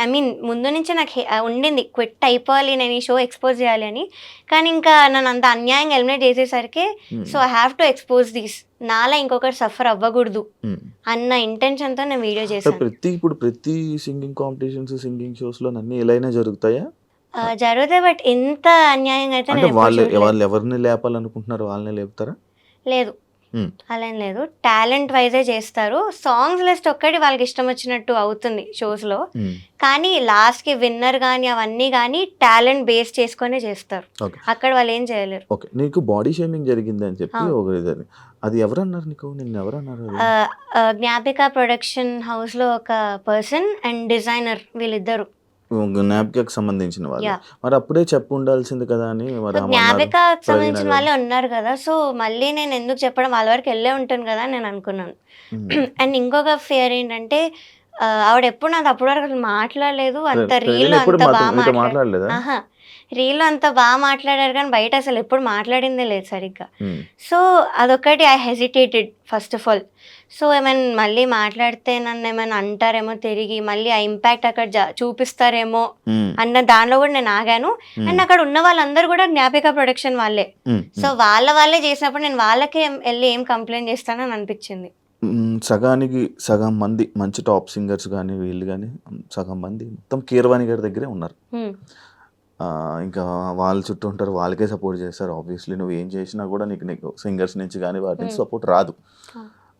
ఐ మీన్ ముందు నుంచి నాకు ఉండింది క్విట్ అయిపోవాలి, నేను ఈ షో ఎక్స్పోజ్ చేయాలి అని. కానీ ఇంకా నన్ను అంత అన్యాయంగా ఎలిమినేట్ చేసేసరికి so I have to expose this, నాలా ఇంకొకటి సఫర్ అవ్వకూడదు అన్న ఇంటెన్షన్తో నేను వీడియో చేశాను. ఇప్పుడు ప్రతి సింగింగ్ కాంపిటీషన్స్, సింగింగ్ షోస్ లో అన్ని ఎలాగైనా జరుగుతాయా? జరుగుతాయి. బట్ ఇంత అన్యాయంగా అయితే వాళ్ళు ఎవరిని లేపాలనుకుంటున్నారు వాళ్ళని లేపుతారా? లేదు, అలా ఏం లేదు. టాలెంట్ వైజే చేస్తారు. సాంగ్స్ లిస్ట్ ఒక్కటి వాళ్ళకి ఇష్టం వచ్చినట్టు అవుతుంది షోస్ లో. కానీ లాస్ట్ కి విన్నర్ గానీ అవన్నీ గానీ టాలెంట్ బేస్ చేసుకునే చేస్తారు. అక్కడ వాళ్ళు ఏం చేయలేరు. ఓకే, నీకు బాడీ షేమింగ్ జరిగింది అని చెప్పి అది ఎవరన్నారు నీకు? నిన్ను ఎవరన్నారు? జ్ఞాపిక ప్రొడక్షన్ హౌస్ లో ఒక పర్సన్ అండ్ డిజైనర్, వీళ్ళిద్దరు జ్ఞాపికకు సంబంధించిన వాళ్ళు. యాహ్! మరి అప్పుడే చెప్పి ఉండాల్సింది కదా అని మరి ఆమె అన్నారు. జ్ఞాపికకి ప్రవీణ సంబంధించిన గారు. వాళ్ళే ఉన్నారు కదా! సో, మళ్ళీ నేను ఎందుకు చెప్పడం వాళ్ళ వరకు ఎళ్ళే ఉంటాను కదా! అని నేను అనుకున్నాను. అండ్ ఇంకొక ఫియర్ ఏంటంటే ఆవిడ ఎప్పుడు నాతో అప్పటి వరకు అసలు మాట్లాడలేదు. అంత ప్రవీణ రీల్‌లో ఎప్పుడు అంత మీతో మాట్లాడలేదా? అహా! రీల్‌లో అంత మాట్లాడారు కానీ బయట అసలు ఎప్పుడు మాట్లాడిందే లేదు సరిగ్గా. హ్మ్. సో, అదొక్కటి I hesitated first of all. So, ఏమైనా మళ్ళీ మాట్లాడితే నన్నేమైనా అంటారేమో తిరిగి, మళ్ళీ ఆ ఇంపాక్ట్ అక్కడ చూపిస్తారేమో హ్మ్. అన్న దానిలో కూడా నేను ఆగాను. అండ్ అక్కడ ఉన్న వాళ్ళందరూ కూడా జ్ఞాపిక ప్రొడక్షన్ వాళ్ళే. హ్మ్. సో, వాళ్ళే చేసినప్పుడు నేను వాళ్ళకే ఎళ్లి ఏం కంప్లెయింట్ చేస్తానని అనిపించింది. సగానికి సగం మంది మంచి టాప్ సింగర్స్ గానీ, వీళ్ళు గానీ సగం మంది మొత్తం కీరవాణి గారి దగ్గరే ఉన్నారు. హ్మ్. ఇంకా వాళ్ళ చుట్టూ ఉంటారు. వాళ్ళకే సపోర్ట్ చేస్తారు. ఆబ్వియస్లీ నువ్వు ఏం చేసినా కూడా నీకు సింగర్స్ నుంచి గానీ వాటి నుంచి సపోర్ట్ రాదు.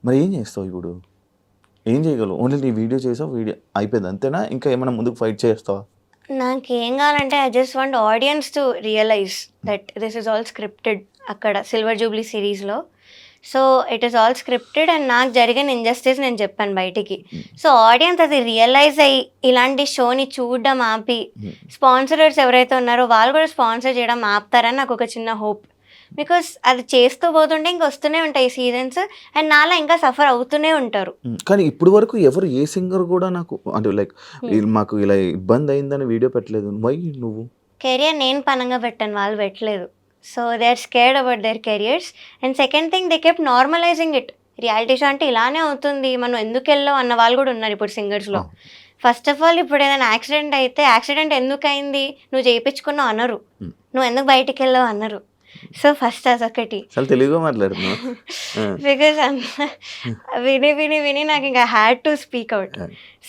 మరి ఏం చేస్తావు ఇప్పుడు? ఏం చేయగలవు? ఓన్లీ నీ వీడియో చేసావు. వీడియో అయిపోయింది అంతేనా? ఇంకా ఏమైనా ముందుకు ఫైట్ చేస్తావా? నాకేం కావాలంటే I just want audience to realize that this is all scripted అక్కడ సిల్వర్ జూబ్లీ సిరీస్‌లో. So, it is all scripted and నాకు జరిగిన ఇంజస్టిస్ నేను చెప్పాను బయటికి. సో, ఆడియన్స్ అది రియలైజ్ అయ్యి ఇలాంటి షోని చూడడం ఆపి స్పాన్సరర్స్ ఎవరైతే ఉన్నారో వాళ్ళు కూడా స్పాన్సర్ చేయడం ఆపుతారని నాకు ఒక చిన్న హోప్. బికాస్ అది చేస్తూ పోతుంటే ఇంక వస్తూనే ఉంటాయి సీజన్స్ అండ్ నాలా ఇంకా సఫర్ అవుతూనే ఉంటారు. కానీ ఇప్పుడు వరకు ఎవరు ఏ సింగర్ కూడా నాకు అంటే లైక్ మాకు ఇలా ఇబ్బంది అయిందని వీడియో పెట్టలేదు. వై నువ్వు? కెరియర్ నేను పనంగా పెట్టాను, వాళ్ళు పెట్టలేదు. So they are scared about their careers. And second thing they kept normalizing it. Reality show అంటే ఇలానే అవుతుంది, మనం ఎందుకు వెళ్ళావు అన్న వాళ్ళు కూడా ఉన్నారు ఇప్పుడు సింగర్స్లో. ఫస్ట్ ఆఫ్ ఆల్ ఇప్పుడు ఏదైనా యాక్సిడెంట్ అయితే యాక్సిడెంట్ ఎందుకు అయింది, నువ్వు చేయించుకున్నావు అనరు, నువ్వు ఎందుకు బయటికి వెళ్ళావు అన్నారు. సో ఫస్ట్ అదొకటి. చాలా తెలుగుగా మాట్లాడుతున్నావు. బికాజ్ విని విని విని నాకు ఇంకా had to speak out.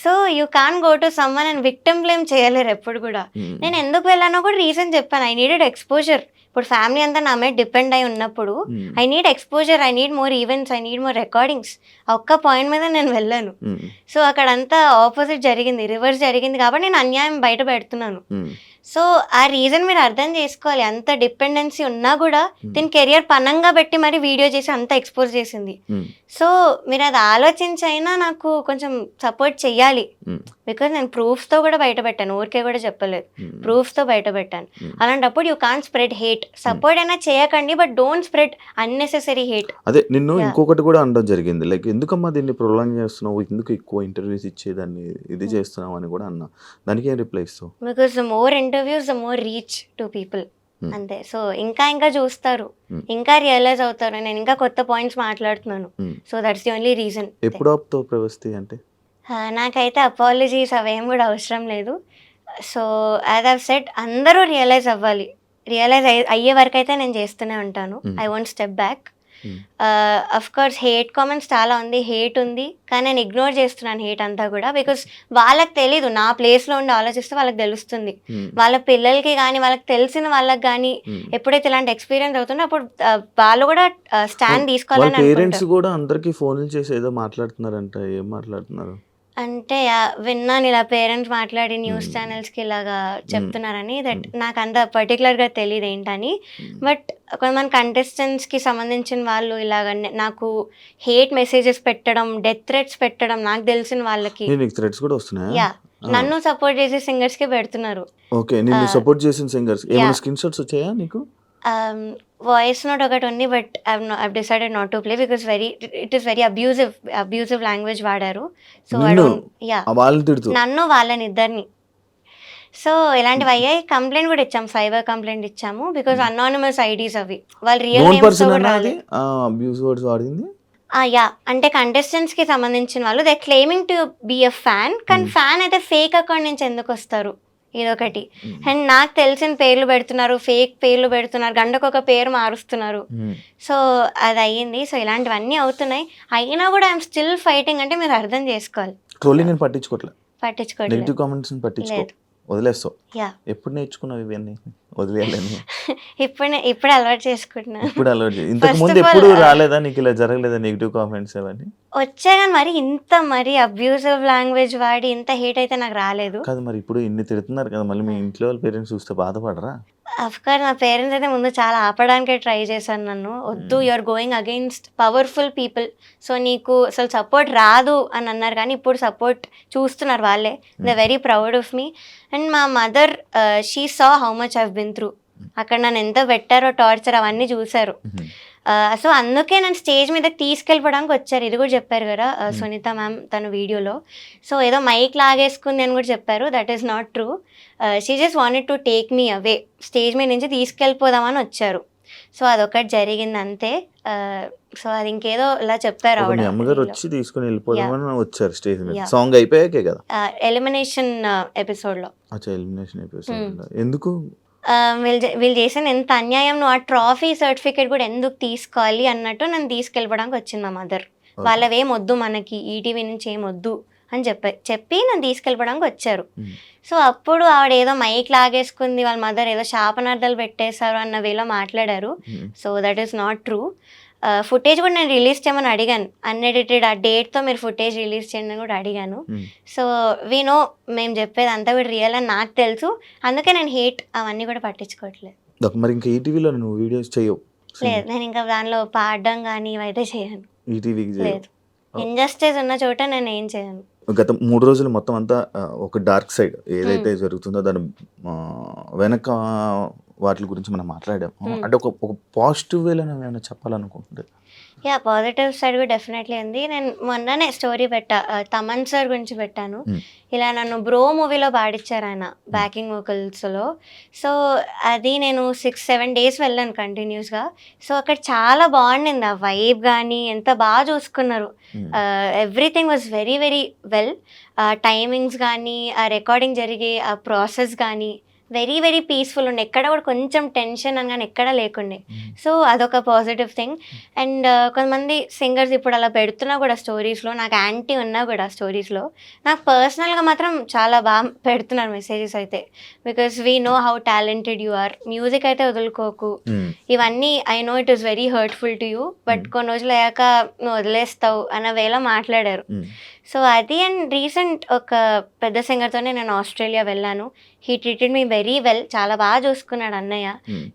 So you can go to someone and victim blame చేయలేరు ఎప్పుడు కూడా. నేను ఎందుకు వెళ్ళానో కూడా రీజన్ చెప్పాను. I needed exposure. ఇప్పుడు ఫ్యామిలీ అంతా నా మీద డిపెండ్ అయి ఉన్నప్పుడు I need exposure, I need more events, I need more recordings. ఆ ఒక్క పాయింట్ మీద నేను వెళ్ళాను. సో అక్కడంతా ఆపోజిట్ జరిగింది, రివర్స్ జరిగింది కాబట్టి నేను అన్యాయం బయట పెడుతున్నాను. సో ఆ రీజన్ మీరు అర్థం చేసుకోవాలి. అంత డిపెండెన్సీ ఉన్నా కూడా దీని కెరియర్ పనంగా పెట్టి మరి వీడియో చేసి అంత ఎక్స్పోజ్ చేసింది. సో మీరు అది ఆలోచించి అయినా నాకు కొంచెం సపోర్ట్ చెయ్యాలి. బికాజ్ నేను ప్రూఫ్స్తో కూడా బయట పెట్టాను, ఊరికే కూడా చెప్పలేదు, ప్రూఫ్స్తో బయట పెట్టాను. అలాంటప్పుడు you can't spread hate. Support అయినా చేయకండి but don't spread unnecessary hate. అదే నిన్ను ఇంకొకటి కూడా అనడం జరిగింది, లైక్ ఎందుకమ్మా దీన్ని ప్రొలాంగ్ చేస్తున్నావు, ఎందుకు ఎక్కువ ఇంటర్వ్యూస్ ఇచ్చేదాన్ని ఇది చేస్తున్నావు అని కూడా అన్నా. దానికి ఏం రిప్లై ఇస్తావు? Because the more interviews the more reach to people. అంతే. సో ఇంకా చూస్తారు, ఇంకా రియలైజ్ అవుతారు, నేను ఇంకా కొత్త పాయింట్స్ మాట్లాడుతున్నాను. So that's the only reason. ఎప్పుడు ఆపుతావు ప్రవస్తి అంటే? నాకైతే అపాలజీస్ అవేం కూడా అవసరం లేదు. సో యాజ్ ఐవ్ సెడ్ అందరూ రియలైజ్ అవ్వాలి. రియలైజ్ అయ్యే వరకు అయితే నేను చేస్తూనే ఉంటాను. I won't step back. Of course hate comments చాలా ఉంది, హేట్ ఉంది, కానీ నేను ఇగ్నోర్ చేస్తున్నాను హేట్ అంతా కూడా. బికాస్ వాళ్ళకి తెలీదు, నా ప్లేస్లో ఉండి ఆలోచిస్తే వాళ్ళకి తెలుస్తుంది. వాళ్ళ పిల్లలకి కానీ వాళ్ళకి తెలిసిన వాళ్ళకి కానీ ఎప్పుడైతే ఇలాంటి ఎక్స్పీరియన్స్ అవుతుందో అప్పుడు వాళ్ళు కూడా స్టాండ్ తీసుకోవాలని పేరెంట్స్ అనుకుంటారు. కూడా అందరికి ఫోన్లు చేసి ఏదో మాట్లాడుతున్నారంట. ఏం మాట్లాడుతున్నారు అంటే విన్నాను ఇలా పేరెంట్స్ మాట్లాడి న్యూస్ ఛానల్స్కి ఇలాగా చెప్తున్నారని. దట్ నాకు అంత పర్టికులర్గా తెలియదు ఏంటని. బట్ కొంతమంది కంటెస్టెంట్స్కి సంబంధించిన వాళ్ళు ఇలాగ నాకు హేట్ మెసేజెస్ పెట్టడం, డెత్ థ్రెట్స్ పెట్టడం నాకు తెలిసిన వాళ్ళకి. థ్రెట్స్ కూడా వస్తున్నాయా? యా, నన్ను సపోర్ట్ చేసే సింగర్స్కి పెడుతున్నారు. ఓకే, నిన్ను సపోర్ట్ చేసిన సింగర్స్ ఏమైనా స్క్రీన్ షాట్స్ వచ్చాయా నీకు? వాయిస్ నోట్ ఒకటి ఉంది but I've decided not to play because it is very abusive language వాడారు. సో నన్ను వాళ్ళని ఇద్దరిని. సో ఇలాంటివి అయ్యాయి. కంప్లైంట్ కూడా ఇచ్చాము, సైబర్ కంప్లైంట్ ఇచ్చాము. బికాస్ అనానిమస్ ఐడీస్ అవి, వాళ్ళు రియల్ నేమ్స్ కూడా రాలేదు. యా, అంటే కంటెస్టెంట్స్కి సంబంధించిన వాళ్ళు they claiming to be a fan, కానీ ఫ్యాన్ అయితే ఫేక్ అకౌంట్ నుంచి ఎందుకు వస్తారు, ఇదొకటి. అండ్ నాకు తెలిసిన పేర్లు పెడుతున్నారు, ఫేక్ పేర్లు పెడుతున్నారు, గంటకొక పేరు మారుస్తున్నారు. సో అది అయ్యింది. సో ఇలాంటివన్నీ అవుతున్నాయి. అయినా కూడా ఐఎమ్ స్టిల్ ఫైటింగ్. అంటే మీరు అర్థం చేసుకోవాలి. ట్రోలింగ్ పట్టించుకోవట్లేదు, వదిలేస్తావు. యా, ఎప్పుడు నేర్చుకున్నావు ఇవన్నీ వదిలేయాలని? ఇప్పుడు అలవాటు చేసుకుంటున్నాను. ఇంతకు ముందు ఎప్పుడు రాలేదా నీకు, ఇలా జరగలేదా నెగిటివ్ కామెంట్స్ అవన్నీ? వచ్చా కానీ మరి అబ్యూజివ్ లాంగ్వేజ్ వాడి ఇంత హేట్ అయితే నాకు రాలేదు. కాదు మరి ఇప్పుడు ఇన్ని తిడుతున్నారు కదా, మళ్ళీ మీ ఇంట్లో వాళ్ళ పేరెంట్స్ చూస్తే బాధపడరా? అఫ్కోర్స్ మా పేరెంట్స్ అయితే ముందు చాలా ఆపడానికే ట్రై చేశాను నన్ను. వద్దు, you're going against powerful people, so నీకు అసలు సపోర్ట్ రాదు అని అన్నారు. కానీ ఇప్పుడు సపోర్ట్ చూస్తున్నారు వాళ్ళే. They very proud of me. And మా mother, she saw how much I've been through. అక్కడ నన్ను ఎంత పెట్టారో టార్చర్ అవన్నీ చూశారు. సో అందుకే నన్ను స్టేజ్ మీద తీసుకెళ్ళిపోవడానికి వచ్చారు. ఇది కూడా చెప్పారు కదా సునీత మ్యామ్ తన వీడియోలో. సో ఏదో మైక్ లాగేసుకుంది అని కూడా చెప్పారు. That is not true. She just wanted to take me away, stage మీద నుంచి తీసుకెళ్ళిపోదామని వచ్చారు. సో అదొకటి జరిగింది అంతే. సో అది ఇంకేదో ఇలా చెప్పారు. మీ అమ్మగారు వచ్చి తీసుకుని వెళ్ళిపోదామని వచ్చారు స్టేజ్ మీద. సాంగ్ అయిపోయాకే కదా, ఎలిమినేషన్ ఎపిసోడ్లో. ఎలిమినేషన్ ఎపిసోడ్ ఎందుకు? వీళ్ళు చేసిన ఎంత అన్యాయం, నువ్వు ఆ ట్రాఫీ సర్టిఫికేట్ కూడా ఎందుకు తీసుకోవాలి అన్నట్టు నన్ను తీసుకెళ్ళడానికి వచ్చింది మా మదర్. వాళ్ళవేం వద్దు మనకి, ఈటీవీ నుంచి ఏం వద్దు అని చెప్పి నన్ను తీసుకెళ్ళడానికి వచ్చారు. సో అప్పుడు ఆవిడ ఏదో మైక్ లాగేసుకుంది, వాళ్ళ మదర్ ఏదో శాపనార్థాలు పెట్టేశారు అన్న వేలో మాట్లాడారు. So that is not true. Footage కూడా నేను రిలీజ్ చేయమని అడిగాను, అన్ఎడిటెడ్ ఆ డేట్తో మీరు ఫుటేజ్ రిలీజ్ చేయండి అని కూడా అడిగాను. సో నో మేము చెప్పేది అంతా కూడా రియల్ అని నాకు తెలుసు. అందుకే నేను హేట్ అవన్నీ కూడా పట్టించుకోవట్లేదు. మరి ఇంకా ఈటీవీలో నువ్వు వీడియోస్ చేయవు? లేదు, నేను ఇంకా దానిలో పాడడం కానీ ఇవైతే చేయను. ఈటీవీకి లేదు, ఇంజస్టిస్ ఉన్న చోట నేను ఏం చేయను. గత 3 రోజులు మొత్తం అంతా ఒక డార్క్ సైడ్ ఏదైతే జరుగుతుందో దాని వెనక వాటి గురించి మనం మాట్లాడాము. అంటే ఒక పాజిటివ్ వేలో ఏమైనా చెప్పాలనుకుంటుంటే? యా, పాజిటివ్ సైడ్ కూడా డెఫినెట్లీ ఉంది. నేను మొన్ననే స్టోరీ పెట్టా, తమన్ సార్ గురించి పెట్టాను. ఇలా నన్ను బ్రో మూవీలో పాడించారు ఆయన బ్యాకింగ్ వోకల్స్లో. సో అది నేను 6-7 డేస్ వెళ్ళాను కంటిన్యూస్గా. సో అక్కడ చాలా బాగుండింది, ఆ వైబ్ కానీ ఎంత బాగా చూసుకున్నారు. Everything was very very well. Timings కానీ, ఆ రికార్డింగ్ జరిగే ఆ ప్రాసెస్ కానీ వెరీ వెరీ పీస్ఫుల్ ఉండే. ఎక్కడ కూడా కొంచెం టెన్షన్ అని కానీ ఎక్కడ లేకుండే. సో అదొక పాజిటివ్ థింగ్. అండ్ కొంతమంది సింగర్స్ ఇప్పుడు అలా పెడుతున్నా కూడా స్టోరీస్లో, నాకు యాంటీ ఉన్నా కూడా స్టోరీస్లో, నాకు పర్సనల్గా మాత్రం చాలా బాగా పెడుతున్నారు మెసేజెస్ అయితే. Because we know how talented you are, music అయితే వదులుకోకు, ఇవన్నీ I know it is very hurtful to you, but కొన్ని రోజులు అయ్యాక నువ్వు వదిలేస్తావు అన్న వేళ మాట్లాడారు. సో అది. అండ్ రీసెంట్ ఒక పెద్ద సింగర్తోనే నేను ఆస్ట్రేలియా వెళ్ళాను. He treated me very well, చాలా బాగా చూసుకున్నాడు అన్నయ్య.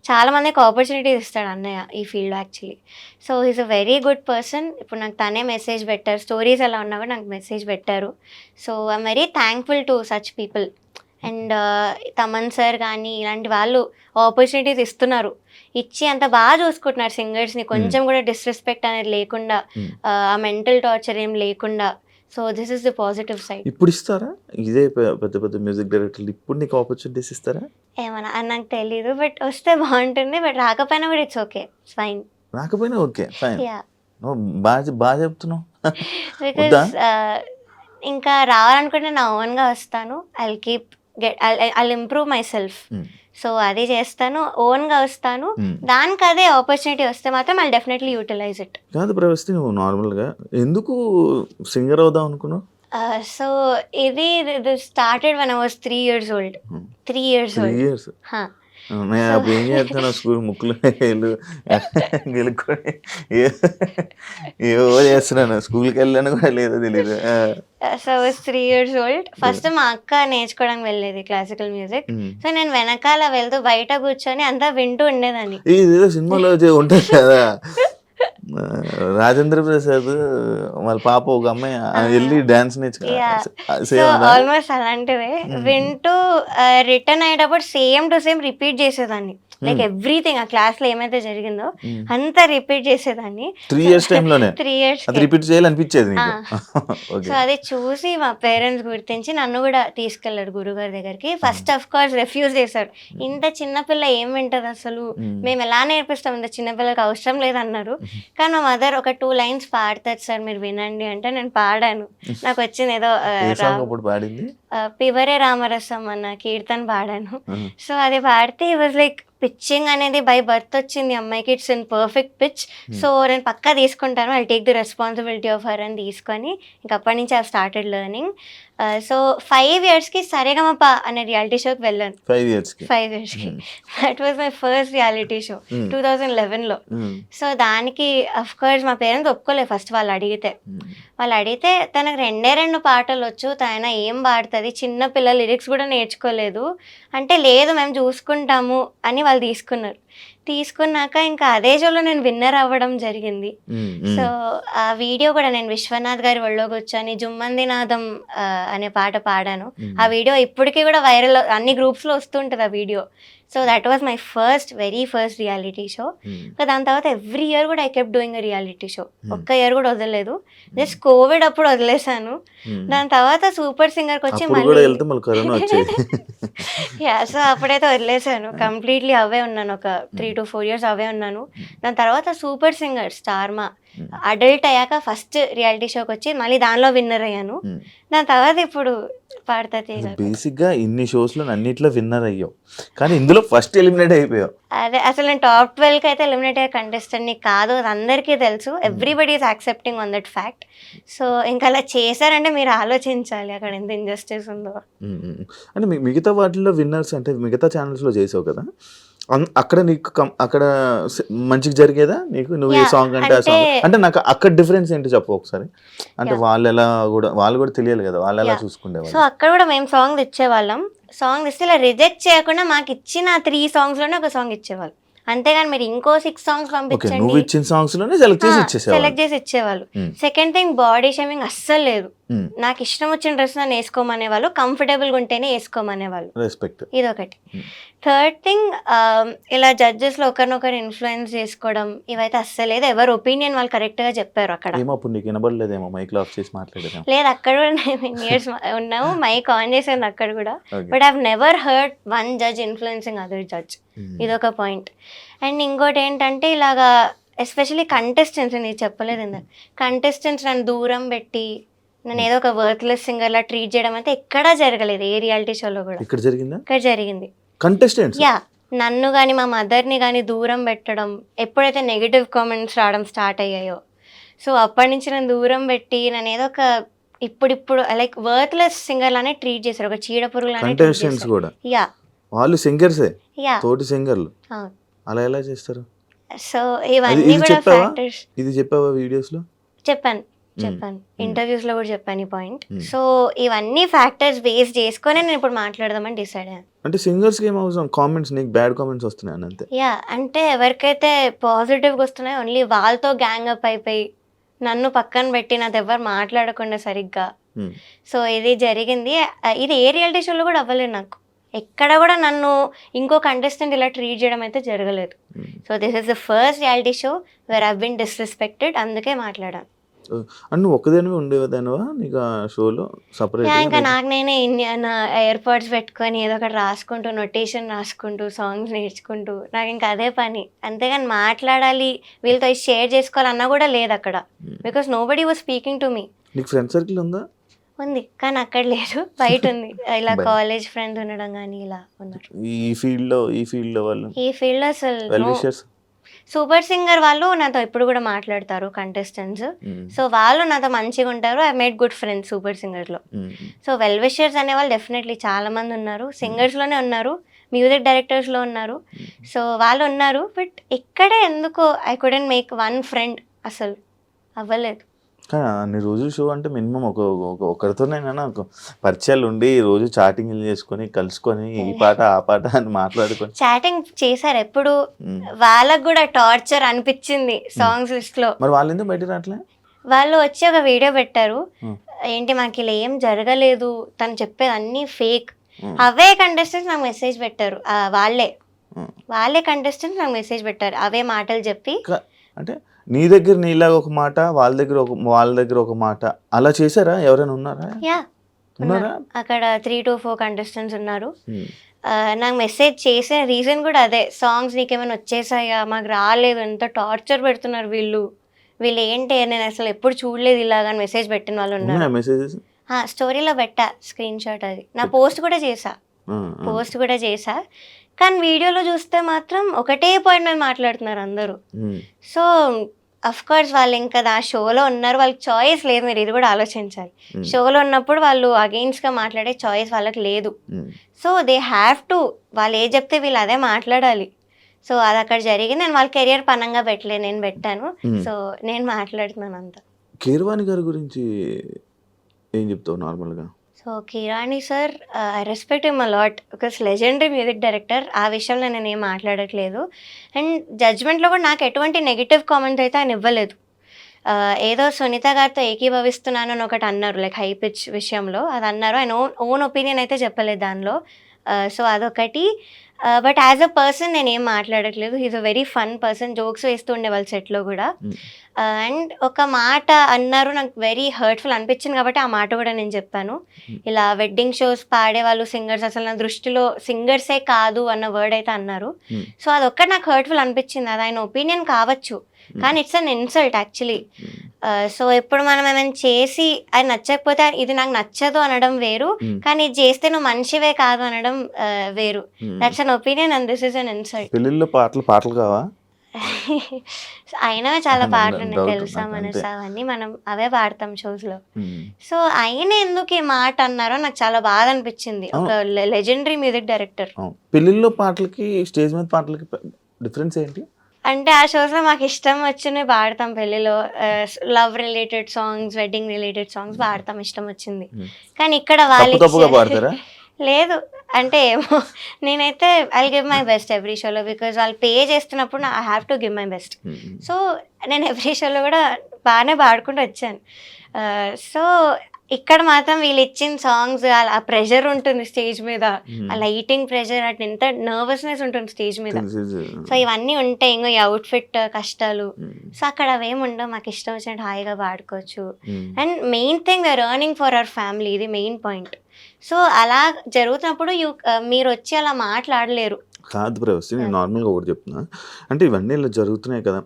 చాలా మందికి ఆపర్చునిటీస్ ఇస్తాడు అన్నయ్య ఈ field actually. So he's a very good person. ఇప్పుడు నాకు తనే మెసేజ్ పెట్టారు, స్టోరీస్ ఎలా ఉన్నా కూడా నాకు మెసేజ్ పెట్టారు. So I'm very thankful to such people. And Thaman sir కానీ ఇలాంటి వాళ్ళు ఆపర్చునిటీస్ ఇస్తున్నారు, ఇచ్చి అంత బాగా చూసుకుంటున్నారు సింగర్స్ని, కొంచెం కూడా డిస్రెస్పెక్ట్ అనేది లేకుండా, ఆ మెంటల్ టార్చర్ ఏం లేకుండా. So this is the positive side. ఇప్పుడు ఇస్తారా ఇదే పెద్ద పెద్ద మ్యూజిక్ డైరెక్టర్లు ఇప్పుడు నీకు ఆపర్చునిటీస్ ఇస్తారా? ఏమన్నా నాకు తెలీదు, బట్ వస్తే బాగుంటుంది. బట్ రాకపోయినా కూడా ఇట్స్ ఓకే, ఫైన్. రాకపోయినా ఓకే, ఫైన్. బాగా చెప్తున్నావు. బికాస్ ఇంకా రావాలనుకుంటే నా ఓన్గా వస్తాను. I'll improve my self. So అది చేస్తాను, ఓన్గా వస్తాను. దానికి అదే ఆపర్చునిటీ వస్తే మాత్రం ఐల్ డెఫినెట్లీ యూటిలైజ్ ఇట్. కాదు ప్రవస్తి, నువ్వు నార్మల్గా ఎందుకు సింగర్ అవుదాం అనుకున్నావు? సో ఇది started when I was 3 years old. 3 years old. అప్పుడు ఏం చేస్తాను, స్కూల్ ముక్కులు గెలుక్కొని ఏవో చేస్తున్నాను, స్కూల్కి వెళ్ళాను కూడా లేదో తెలియదు. So I was 3 years old. First మా అక్క నేర్చుకోవడానికి వెళ్ళేది క్లాసికల్ మ్యూజిక్. సో నేను వెనకాల వెళ్తూ బయట కూర్చొని అంతా వింటూ ఉండేదాన్ని. ఇదేదో సినిమాలో ఉంటుంది కదా, రాజేంద్ర ప్రసాద్ వాళ్ళ పాప ఒక అమ్మాయి వెళ్ళి డాన్స్ నేర్చుకో, ఆల్మోస్ట్ అలాంటిదే. వింటూ రిటర్న్ అయ్యేటప్పుడు సేమ్ టు సేమ్ రిపీట్ చేసేదాన్ని. లైక్ ఎవ్రీథింగ్ ఆ క్లాస్ లో ఏమైతే జరిగిందో అంతా రిపీట్ చేసేదాన్ని. 3 years టైంలోనే 3 years రిపీట్ చేయాలనిపించేది. సో అది చూసి మా పేరెంట్స్ గుర్తించి నన్ను కూడా తీసుకెళ్లారు గురుగారి దగ్గరికి. ఫస్ట్ ఆఫ్ కోర్స్ రిఫ్యూజ్ చేశారు. ఇంత చిన్నపిల్ల ఏం వింటది అసలు, మేము ఎలా నేర్పిస్తాం, ఇంత చిన్నపిల్లకి అవసరం లేదన్నారు. కానీ మా మదర్ ఒక 2 lines పాడతారు సార్ మీరు వినండి అంటే నేను పాడాను. నాకు వచ్చింది ఏదో పివరే రామరసం అన్న కీర్తన పాడాను. సో అది పాడితే ఈ వాజ్ లైక్ పిచ్చింగ్ అనేది బై బర్త్ వచ్చింది అమ్మాయికి, it's in perfect pitch. So నేను పక్కా తీసుకుంటాను, I take the responsibility of her అని తీసుకొని ఇంక అప్పటి నుంచి ఐ స్టార్టెడ్ లెర్నింగ్. సో 5 yearsకి సరేగమప అనే రియాలిటీ షోకి వెళ్ళాను. 5 yearsకి that was my first reality show 2011లో. సో దానికి అఫ్ కోర్స్ మా పేరెంట్స్ ఒప్పుకోలేదు ఫస్ట్. వాళ్ళు అడిగితే తనకు 2 పాటలు వచ్చు, తన ఏం పాడుతుంది, చిన్న పిల్లల లిరిక్స్ కూడా నేర్చుకోలేదు అంటే, లేదు మేము చూసుకుంటాము అని వాళ్ళు తీసుకున్నాక ఇంకా అదే షోలో నేను విన్నర్ అవ్వడం జరిగింది. సో ఆ వీడియో కూడా నేను విశ్వనాథ్ గారి ఒళ్ళో కూర్చొని జుమ్మంది నాదం అనే పాట పాడాను. ఆ వీడియో ఇప్పటికీ కూడా వైరల్, అన్ని గ్రూప్స్లో వస్తుంటుంది ఆ video. So that was my very first reality show. దాని తర్వాత ఎవ్రీ ఇయర్ కూడా I kept doing a reality show. ఒక్క ఇయర్ కూడా వదలలేదు. జస్ట్ కోవిడ్ అప్పుడు వదిలేసాను. దాని తర్వాత సూపర్ సింగర్కి వచ్చి సో అప్పుడైతే వదిలేసాను కంప్లీట్లీ. అవే ఉన్నాను, ఒక 3 to 4 years అవే ఉన్నాను. దాని తర్వాత సూపర్ సింగర్ స్టార్మా అడల్ట్ అయ్యాక ఫస్ట్ రియాలిటీ షోకి వచ్చి మళ్ళీ దానిలో విన్నర్ అయ్యాను. దాని తర్వాత ఇప్పుడు పాడతా తీగ. బేసిక్ గా ఇన్ని షోస్ లో అన్నిట్లో విన్నర్ అయ్యావు, కానీ ఇందులో ఫస్ట్ ఎలిమినేట్ అయిపోయావు. అదే అసలు నేను top 12కి అయితే ఎలిమినేట్ అయ్యే కంటెస్టెంట్ని కాదు, అది అందరికీ తెలుసు. Everybody is accepting on that fact. So ఇంకా అలా చేశారంటే మీరు ఆలోచించాలి అక్కడ ఎంత ఇంజస్టిస్ ఉందో. అంటే మిగతా వాటిల్లో విన్నర్స్ అంటే మిగతా ఛానల్స్ లో చేసావు కదా, అక్కడ నీకు అక్కడ మంచిగా జరిగేదా నీకు? నువ్వు ఏ సాంగ్ అంటే ఆ సాంగ్ అంటే నాకు అక్కడ డిఫరెన్స్ ఏంటి చెప్పు ఒకసారి. అంటే వాళ్ళు కూడా తెలియాలి కదా, వాళ్ళు ఎలా చూసుకునేవాళ్ళు. సో అక్కడ కూడా మేము సాంగ్ ఇచ్చేవాళ్ళం. సాంగ్ ఇస్తే ఇలా రిజెక్ట్ చేయకుండా మాకు ఇచ్చిన 3 songs లోనే ఒక సాంగ్ ఇచ్చేవాళ్ళు. అంతేగాని మీరు ఇంకో 6 songs పంపించండి, నువ్వు ఇచ్చిన సాంగ్స్ లోనే సెలెక్ట్ చేసి ఇచ్చేవాళ్ళు. సెకండ్ థింగ్, బాడీ షేమింగ్ అస్సలు లేదు. నాకు ఇష్టం వచ్చిన డ్రెస్ నన్ను వేసుకోమనే వాళ్ళు, కంఫర్టబుల్ గా ఉంటేనే వేసుకోమనే వాళ్ళు. రెస్పెక్ట్. ఇదొకటి. థర్డ్ థింగ్, ఇలా జడ్జెస్ లో ఒకరినొకరు ఇన్ఫ్లుయెన్స్ చేసుకోవడం ఇవైతే అస్సలు లేదు. ఎవరు ఒపీనియన్ వాళ్ళు కరెక్ట్ గా చెప్పారు అక్కడ. లేదు, అక్కడ కూడా నేను ఇయర్స్ ఉన్నాము, మైక్ ఆన్ చేసింది అక్కడ కూడా. But I have never heard one judge influencing other judge. ఇదొక పాయింట్. అండ్ ఇంకోటి ఏంటంటే ఇలాగా ఎస్పెషలీ కంటెస్టెంట్స్, నేను చెప్పలేదు ఇందాక, కంటెస్టెంట్స్ నన్ను దూరం పెట్టి నేను ఏదో ఒక వర్త్లెస్ సింగర్ లా ట్రీట్ చేయడం అయితే ఎక్కడా జరగలేదు ఏ రియాలిటీ షోలో కూడా. ఇక్కడ జరిగింది. కంటెస్టెంట్స్ నన్ను కానీ మా మదర్ని కానీ దూరం పెట్టడం, ఎప్పుడైతే నెగిటివ్ కామెంట్స్ రావడం స్టార్ట్ అయ్యాయో, సో అప్పటి నుంచి నేను దూరం పెట్టి నన్ను ఏదో ఒక ఇప్పుడు లైక్ వర్త్లెస్ సింగర్ లానే ట్రీట్ చేశారు, ఒక చీడపురుగు లానే. కంటెస్టెంట్స్ కూడా వాళ్ళు సింగర్సే, తోటి సింగర్లు, అలా ఎలా చేస్తారు? సో ఇవన్నీ కూడా ఫ్యాక్టర్స్. ఇది చెప్పావా వీడియోస్ లో? చెప్పాను, ఇంటర్వ్యూస్ లో కూడా చెప్పాను ఈ పాయింట్. సో ఇవన్నీ ఫ్యాక్టర్స్ బేస్ చేసుకొని నేను ఇప్పుడు మాట్లాడదామని డిసైడ్ అయ్యాను. అంటే సింగర్స్ కి ఏం అవసరం, కామెంట్స్ నీకు బ్యాడ్ కామెంట్స్ వస్తున్నాయి అంతే. అంటే ఎవరికైతే పాజిటివ్ గా వస్తున్నాయో ఓన్లీ వాళ్ళతో గ్యాంగ్ అప్ అయిపోయి నన్ను పక్కన పెట్టి నాతో ఎవరు మాట్లాడకుండా సరిగ్గా. సో ఇది జరిగింది. ఇది ఏ రియాలిటీ షోలో కూడా అవ్వలేదు నాకు. ఎక్కడ కూడా నన్ను ఇంకో కంటెస్టెంట్ ఇలా ట్రీట్ చేయడం అయితే జరగలేదు. So this is the first reality show where I been disrespected. అందుకే మాట్లాడాను. నువ్వు ఒక్కదానివే ఉండేదానివా నీకు ఆ షోలో సపరేట్? ఇంకా నాకు నేనే నా ఎయిర్పాడ్స్ పెట్టుకొని ఏదో ఒకటి రాసుకుంటూ, నొటేషన్ రాసుకుంటూ, సాంగ్స్ నేర్చుకుంటూ, నాకు ఇంకా అదే పని. అంతేగాని మాట్లాడాలి, వీళ్ళతో షేర్ చేసుకోవాలన్నా కూడా లేదు అక్కడ. Because nobody was speaking to me. నీకు ఫ్రెండ్ సర్కిల్ ఉందా? ఉంది, కానీ అక్కడ లేదు, బయట ఉంది. ఇలా కాలేజ్ ఫ్రెండ్స్ ఉండడం కానీ ఇలా ఉన్నారు. ఈ ఫీల్డ్ లో వాళ్ళు అసలు సూపర్ సింగర్ వాళ్ళు నాతో ఇప్పుడు కూడా మాట్లాడతారు కంటెస్టెంట్స్. సో వాళ్ళు నాతో మంచిగా ఉంటారు. I made good friends super singer లో. సో వెల్ విషర్స్ అనే వాళ్ళు డెఫినెట్లీ చాలా మంది ఉన్నారు. సింగర్స్ లోనే ఉన్నారు, మ్యూజిక్ డైరెక్టర్స్ లో ఉన్నారు. సో వాళ్ళు ఉన్నారు. బట్ ఇక్కడే ఎందుకో I couldn't make one friend, అసలు అవ్వలేదు. కానీ అన్ని రోజులు షో అంటే మినిమం ఒకరితోనైనా నాకు పరిచయాలు ఉండి రోజు చాటింగ్ చేసుకొని కలుసుకొని ఈ పాట ఆ పాట అని మాట్లాడుకొని. చాటింగ్ చేశారు ఎప్పుడు, వాళ్ళకు కూడా టార్చర్ అనిపించింది సాంగ్స్ లిస్ట్ లో. మరి వాళ్ళు ఎందుకు బయట రావట్లే? వాళ్ళు వచ్చి ఒక వీడియో పెట్టారు, ఏంటి మాకు ఇలా ఏం జరగలేదు, తను చెప్పేది అన్ని ఫేక్. అవే కంటెస్టెంట్స్ నాకు మెసేజ్ పెట్టారు, వాళ్ళే కంటెస్టెంట్స్ నాకు మెసేజ్ పెట్టారు అవే మాటలు చెప్పి. అంటే నీ దగ్గర నీలాగా ఒక మాట, వాళ్ళ దగ్గర ఒక మాట, అలా చేశారా? ఎవరైనా ఉన్నారా? అక్కడ 3 to 4 కంటెస్టెంట్స్ ఉన్నారు. నాకు మెసేజ్ చేసిన రీజన్ కూడా అదే, సాంగ్స్ నీకేమైనా వచ్చేసాయా, మాకు రాలేదు, ఎంత టార్చర్ పెడుతున్నారు వీళ్ళు ఏంటి, నేను అసలు ఎప్పుడు చూడలేదు ఇలాగని మెసేజ్ పెట్టిన వాళ్ళు ఉన్నారు. స్టోరీలో పెట్టా స్క్రీన్ షాట్, అది నా పోస్ట్ కూడా చేసా. కానీ వీడియోలో చూస్తే మాత్రం ఒకటే పాయింట్ మీద మాట్లాడుతున్నారు అందరూ. సో అఫ్ కోర్స్ వాళ్ళు ఇంకా ఆ షోలో ఉన్నారు, వాళ్ళకి చాయిస్ లేదు. మీరు ఇది కూడా ఆలోచించాలి, షోలో ఉన్నప్పుడు వాళ్ళు అగెయిన్స్ట్గా మాట్లాడే చాయిస్ వాళ్ళకి లేదు. సో దే హ్యావ్ టు, వాళ్ళు ఏ చెప్తే వీళ్ళు అదే మాట్లాడాలి. సో అది అక్కడ జరిగింది. నేను వాళ్ళ కెరియర్ పనంగా పెట్టలేదు, నేను పెట్టాను. సో నేను మాట్లాడుతున్నాను అంతా. కీరవాణి గారి గురించి ఏం చెప్తావు నార్మల్గా? So కిరాణి sir, I respect him a lot because legendary music director. ఆ విషయంలో నేను ఏం మాట్లాడట్లేదు. అండ్ జడ్జ్మెంట్లో కూడా నాకు ఎటువంటి నెగిటివ్ కామెంట్స్ అయితే ఆయన ఇవ్వలేదు. ఏదో సునీత గారితో ఏకీభవిస్తున్నాను అని ఒకటి అన్నారు, లైక్ హై పిచ్ విషయంలో అది అన్నారు. ఆయన ఓన్ ఒపీనియన్ అయితే చెప్పలేదు దానిలో. సో అదొకటి. బట్ యాజ్ అ పర్సన్ నేను ఏం మాట్లాడట్లేదు. He's a very fun person, jokes వేస్తూ ఉండేవాళ్ళు సెట్లో కూడా. అండ్ ఒక మాట అన్నారు, నాకు వెరీ హర్ట్ఫుల్ అనిపించింది కాబట్టి ఆ మాట కూడా నేను చెప్పాను. ఇలా వెడ్డింగ్ షోస్ పాడేవాళ్ళు సింగర్స్ అసలు నా దృష్టిలో సింగర్సే కాదు అన్న వర్డ్ అయితే అన్నారు. సో అదొక్కటి నాకు హర్ట్ఫుల్ అనిపించింది. అది ఆయన ఒపీనియన్ కావచ్చు, కానీ it's an insult actually. So ఇప్పుడు మనం ఏమైనా చేసి అది నచ్చకపోతే ఇది నాకు నచ్చదు అనడం వేరు, కానీ ఇది చేస్తే నువ్వు మనిషివే కాదు అనడం వేరు. That's an opinion and this is an insult. పెళ్ళిళ్ళలో పాటలు కావా? అయినా చాలా పాటలు ఉన్నాయి, తెలుసా మనసా అవన్నీ మనం అవే పాడతాం షోస్ లో. సో ఆయన ఎందుకు ఈ మాట అన్నారో నాకు చాలా బాధ అనిపించింది. ఒక లెజెండరీ మ్యూజిక్ డైరెక్టర్. పెళ్ళిళ్ళలో పాటలకి స్టేజ్ మీద పాటలకి డిఫరెన్స్ ఏంటి అంటే ఆ షోస్లో మాకు ఇష్టం వచ్చినవి పాడతాం. పెళ్ళిలో love related songs, wedding related songs పాడతాం ఇష్టం వచ్చింది. కానీ ఇక్కడ వాళ్ళు లేదు అంటే ఏమో, నేనైతే I give my best every షోలో, బికాజ్ వాళ్ళు పే చేస్తున్నప్పుడు I have to give my best. So నేను ఎవ్రీ షోలో కూడా బాగానే పాడుకుంటూ వచ్చాను. సో ఇక్కడ మాత్రం వీళ్ళు ఇచ్చిన సాంగ్స్ ఆ ప్రెషర్ ఉంటుంది స్టేజ్ మీద, ఆ లైటింగ్ ప్రెషర్, అటు ఎంత నర్వస్నెస్ ఉంటుంది స్టేజ్ మీద. సో ఇవన్నీ ఉంటాయి, ఇంకో ఈ అవుట్ఫిట్ కష్టాలు. సో అక్కడ అవేమి ఉండవు, మాకు ఇష్టం వచ్చినట్టు హాయిగా పాడుకోవచ్చు. And main thing we are earning for our family, ఇది మెయిన్ పాయింట్. సో అలా జరుగుతున్నప్పుడు మీరు వచ్చి అలా మాట్లాడలేరు. కాదు ప్రవస్తి, నేను నార్మల్గా ఒకటి చెప్తున్నా, అంటే ఇవన్నీ ఇలా జరుగుతున్నాయి కదా,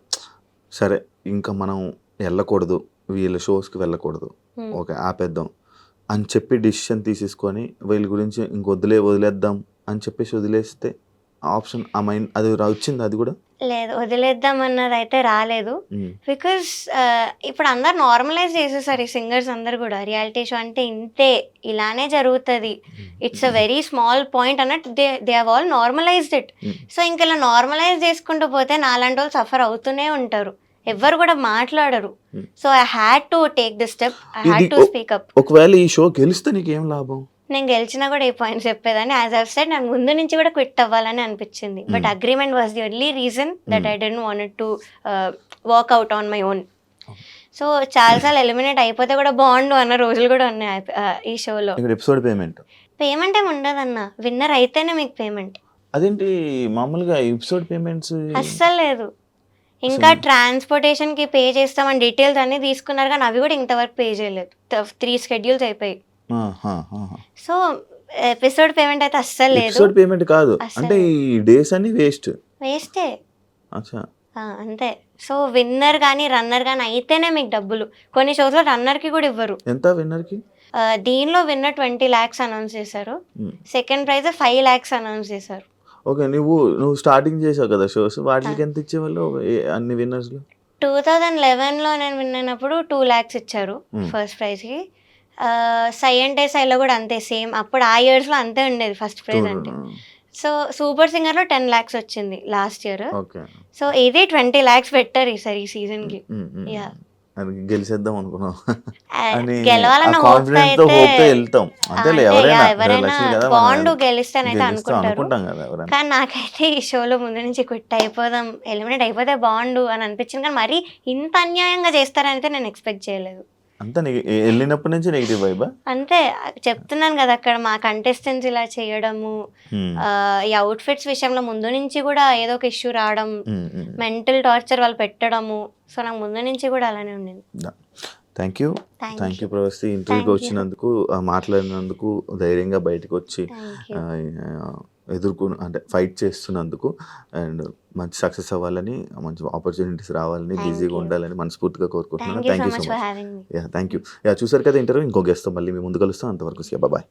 సరే ఇంకా మనం వెళ్ళకూడదు, వీళ్ళ షోస్కి వెళ్ళకూడదు, ఓకే ఆపేద్దాం అని చెప్పి డిసిషన్ తీసేసుకొని వీళ్ళ గురించి వదిలేద్దాం అని చెప్పేసి వదిలేస్తే ఆప్షన్ ఆ మైండ్ అది వచ్చింది? అది కూడా లేదు, వదిలేద్దాం అన్నది అయితే రాలేదు. బికాస్ ఇప్పుడు అందరు నార్మలైజ్ చేసేసారు, ఈ సింగర్స్ అందరు కూడా రియాలిటీ షో అంటే ఇంతే, ఇలానే జరుగుతుంది, it's a very small point అన్నట్టు they have all normalized it. So ఇంకా ఇలా నార్మలైజ్ చేసుకుంటూ పోతే నాలాంటి వాళ్ళు సఫర్ అవుతూనే ఉంటారు, ఎవ్వరు కూడా మాట్లాడరు. So I had to take the step, I had to speak up. ఒకవేళ ఈ షో గెలిస్తే నీకేం లాభం? నేను గెలిచినా కూడా ఈ పాయింట్స్ చెప్పేదాన్ని. యాజ్ ఐ సెడ్, నాకు ముందు నుంచి కూడా క్విట్ అవ్వాలని అనిపించింది, but agreement was the only reason that I don't want to work out on my own. So చాలాసార్లు ఎలిమినేట్ అయిపోతే కూడా బాగుండు అన్న రోజులు కూడా ఉన్నాయి ఈ షోలో. ఎపిసోడ్ పేమెంట్ ఏమి ఉండదన్న, విన్నర్ అయితేనే మీకు పేమెంట్. అదేంటి మామూలుగా ఎపిసోడ్ పేమెంట్స్ అస్సలు లేదు. ఇంకా ట్రాన్స్పోర్టేషన్కి పే చేస్తామని డీటెయిల్స్ అన్నీ తీసుకున్నారు, కానీ అవి కూడా ఇంతవరకు పే చేయలేదు. 3 schedules అయిపోయి. సో ఎపిసోడ్ పేమెంట్ అయితే అస్సలు లేదు. ఎపిసోడ్ పేమెంట్ కాదు అంటే ఈ డేస్ అన్ని వేస్టే. అచ్చా, అంతే. సో విన్నర్ కానీ రన్నర్ కానీ అయితేనే మీకు డబ్బులు. కొన్ని షోస్లో రన్నర్కి కూడా ఇవ్వరు. ఎంత విన్నర్కి? దీనిలో విన్నర్ 20 lakhs అనౌన్స్ చేశారు, సెకండ్ ప్రైజ్ 5 lakhs అనౌన్స్ చేశారు. ఓకే, నువ్వు స్టార్టింగ్ చేసావు కదా షోస్, వాటికి ఎంత ఇచ్చేవాళ్ళు అన్ని విన్నర్స్లో? 2011లో నేను విన్ అయినప్పుడు 2 lakhs ఇచ్చారు ఫస్ట్ ప్రైజ్కి. సై అంటే సైలో కూడా అంతే, సేమ్. అప్పుడు ఆ ఇయర్స్లో అంతే ఉండేది ఫస్ట్ ప్రైజ్ అంటే. సో సూపర్ సింగర్లో 10 lakhs వచ్చింది లాస్ట్ ఇయర్. సో ఇది 20 lakhs పెట్టారు ఈసారి ఈ సీజన్కి. యా, గెలిచేద్దాం అనుకున్నాం, గెలవాలన్న హోప్తో వెళ్తాం. ఎవరైనా బాండు గెలిస్తానైతే అనుకుంటారు, కానీ నాకైతే ఈ షోలో ముందు నుంచి క్విట్ అయిపోదాం, ఎలిమినేట్ అయిపోతే బాండు అని అనిపించింది. కానీ మరి ఇంత అన్యాయంగా చేస్తారని అయితే నేను ఎక్స్పెక్ట్ చేయలేదు. అంతా వెళ్ళినప్పటి నుంచి నెగిటివ్ వైబ్. అంతే చెప్తున్నాను కదా, అక్కడ మా కంటెస్టెంట్స్ ఇలా చేయడము, ఈ అవుట్ఫిట్స్ విషయంలో ముందు నుంచి కూడా ఏదో ఒక ఇష్యూ రావడం, మెంటల్ టార్చర్ వాళ్ళు పెట్టడము. సో నాకు ముందు నుంచి కూడా అలానే ఉండింది. థ్యాంక్ యూ ప్రవస్తి, ఇంటర్వ్యూకి వచ్చినందుకు, మాట్లాడినందుకు, ధైర్యంగా బయటకు వచ్చి అంటే ఫైట్ చేస్తున్నందుకు, అండ్ మంచి సక్సెస్ అవ్వాలని, మంచి ఆపర్చునిటీస్ రావాలని, బిజీగా ఉండాలని మనస్ఫూర్తిగా కోరుకుంటున్నాను. Thank you so much. Thank you. చూసారు కదా ఇంటర్వ్యూ, ఇంకో గెస్ట్తో మళ్ళీ మీ ముందు కలుస్తాం. అంతవరకు బాయ్.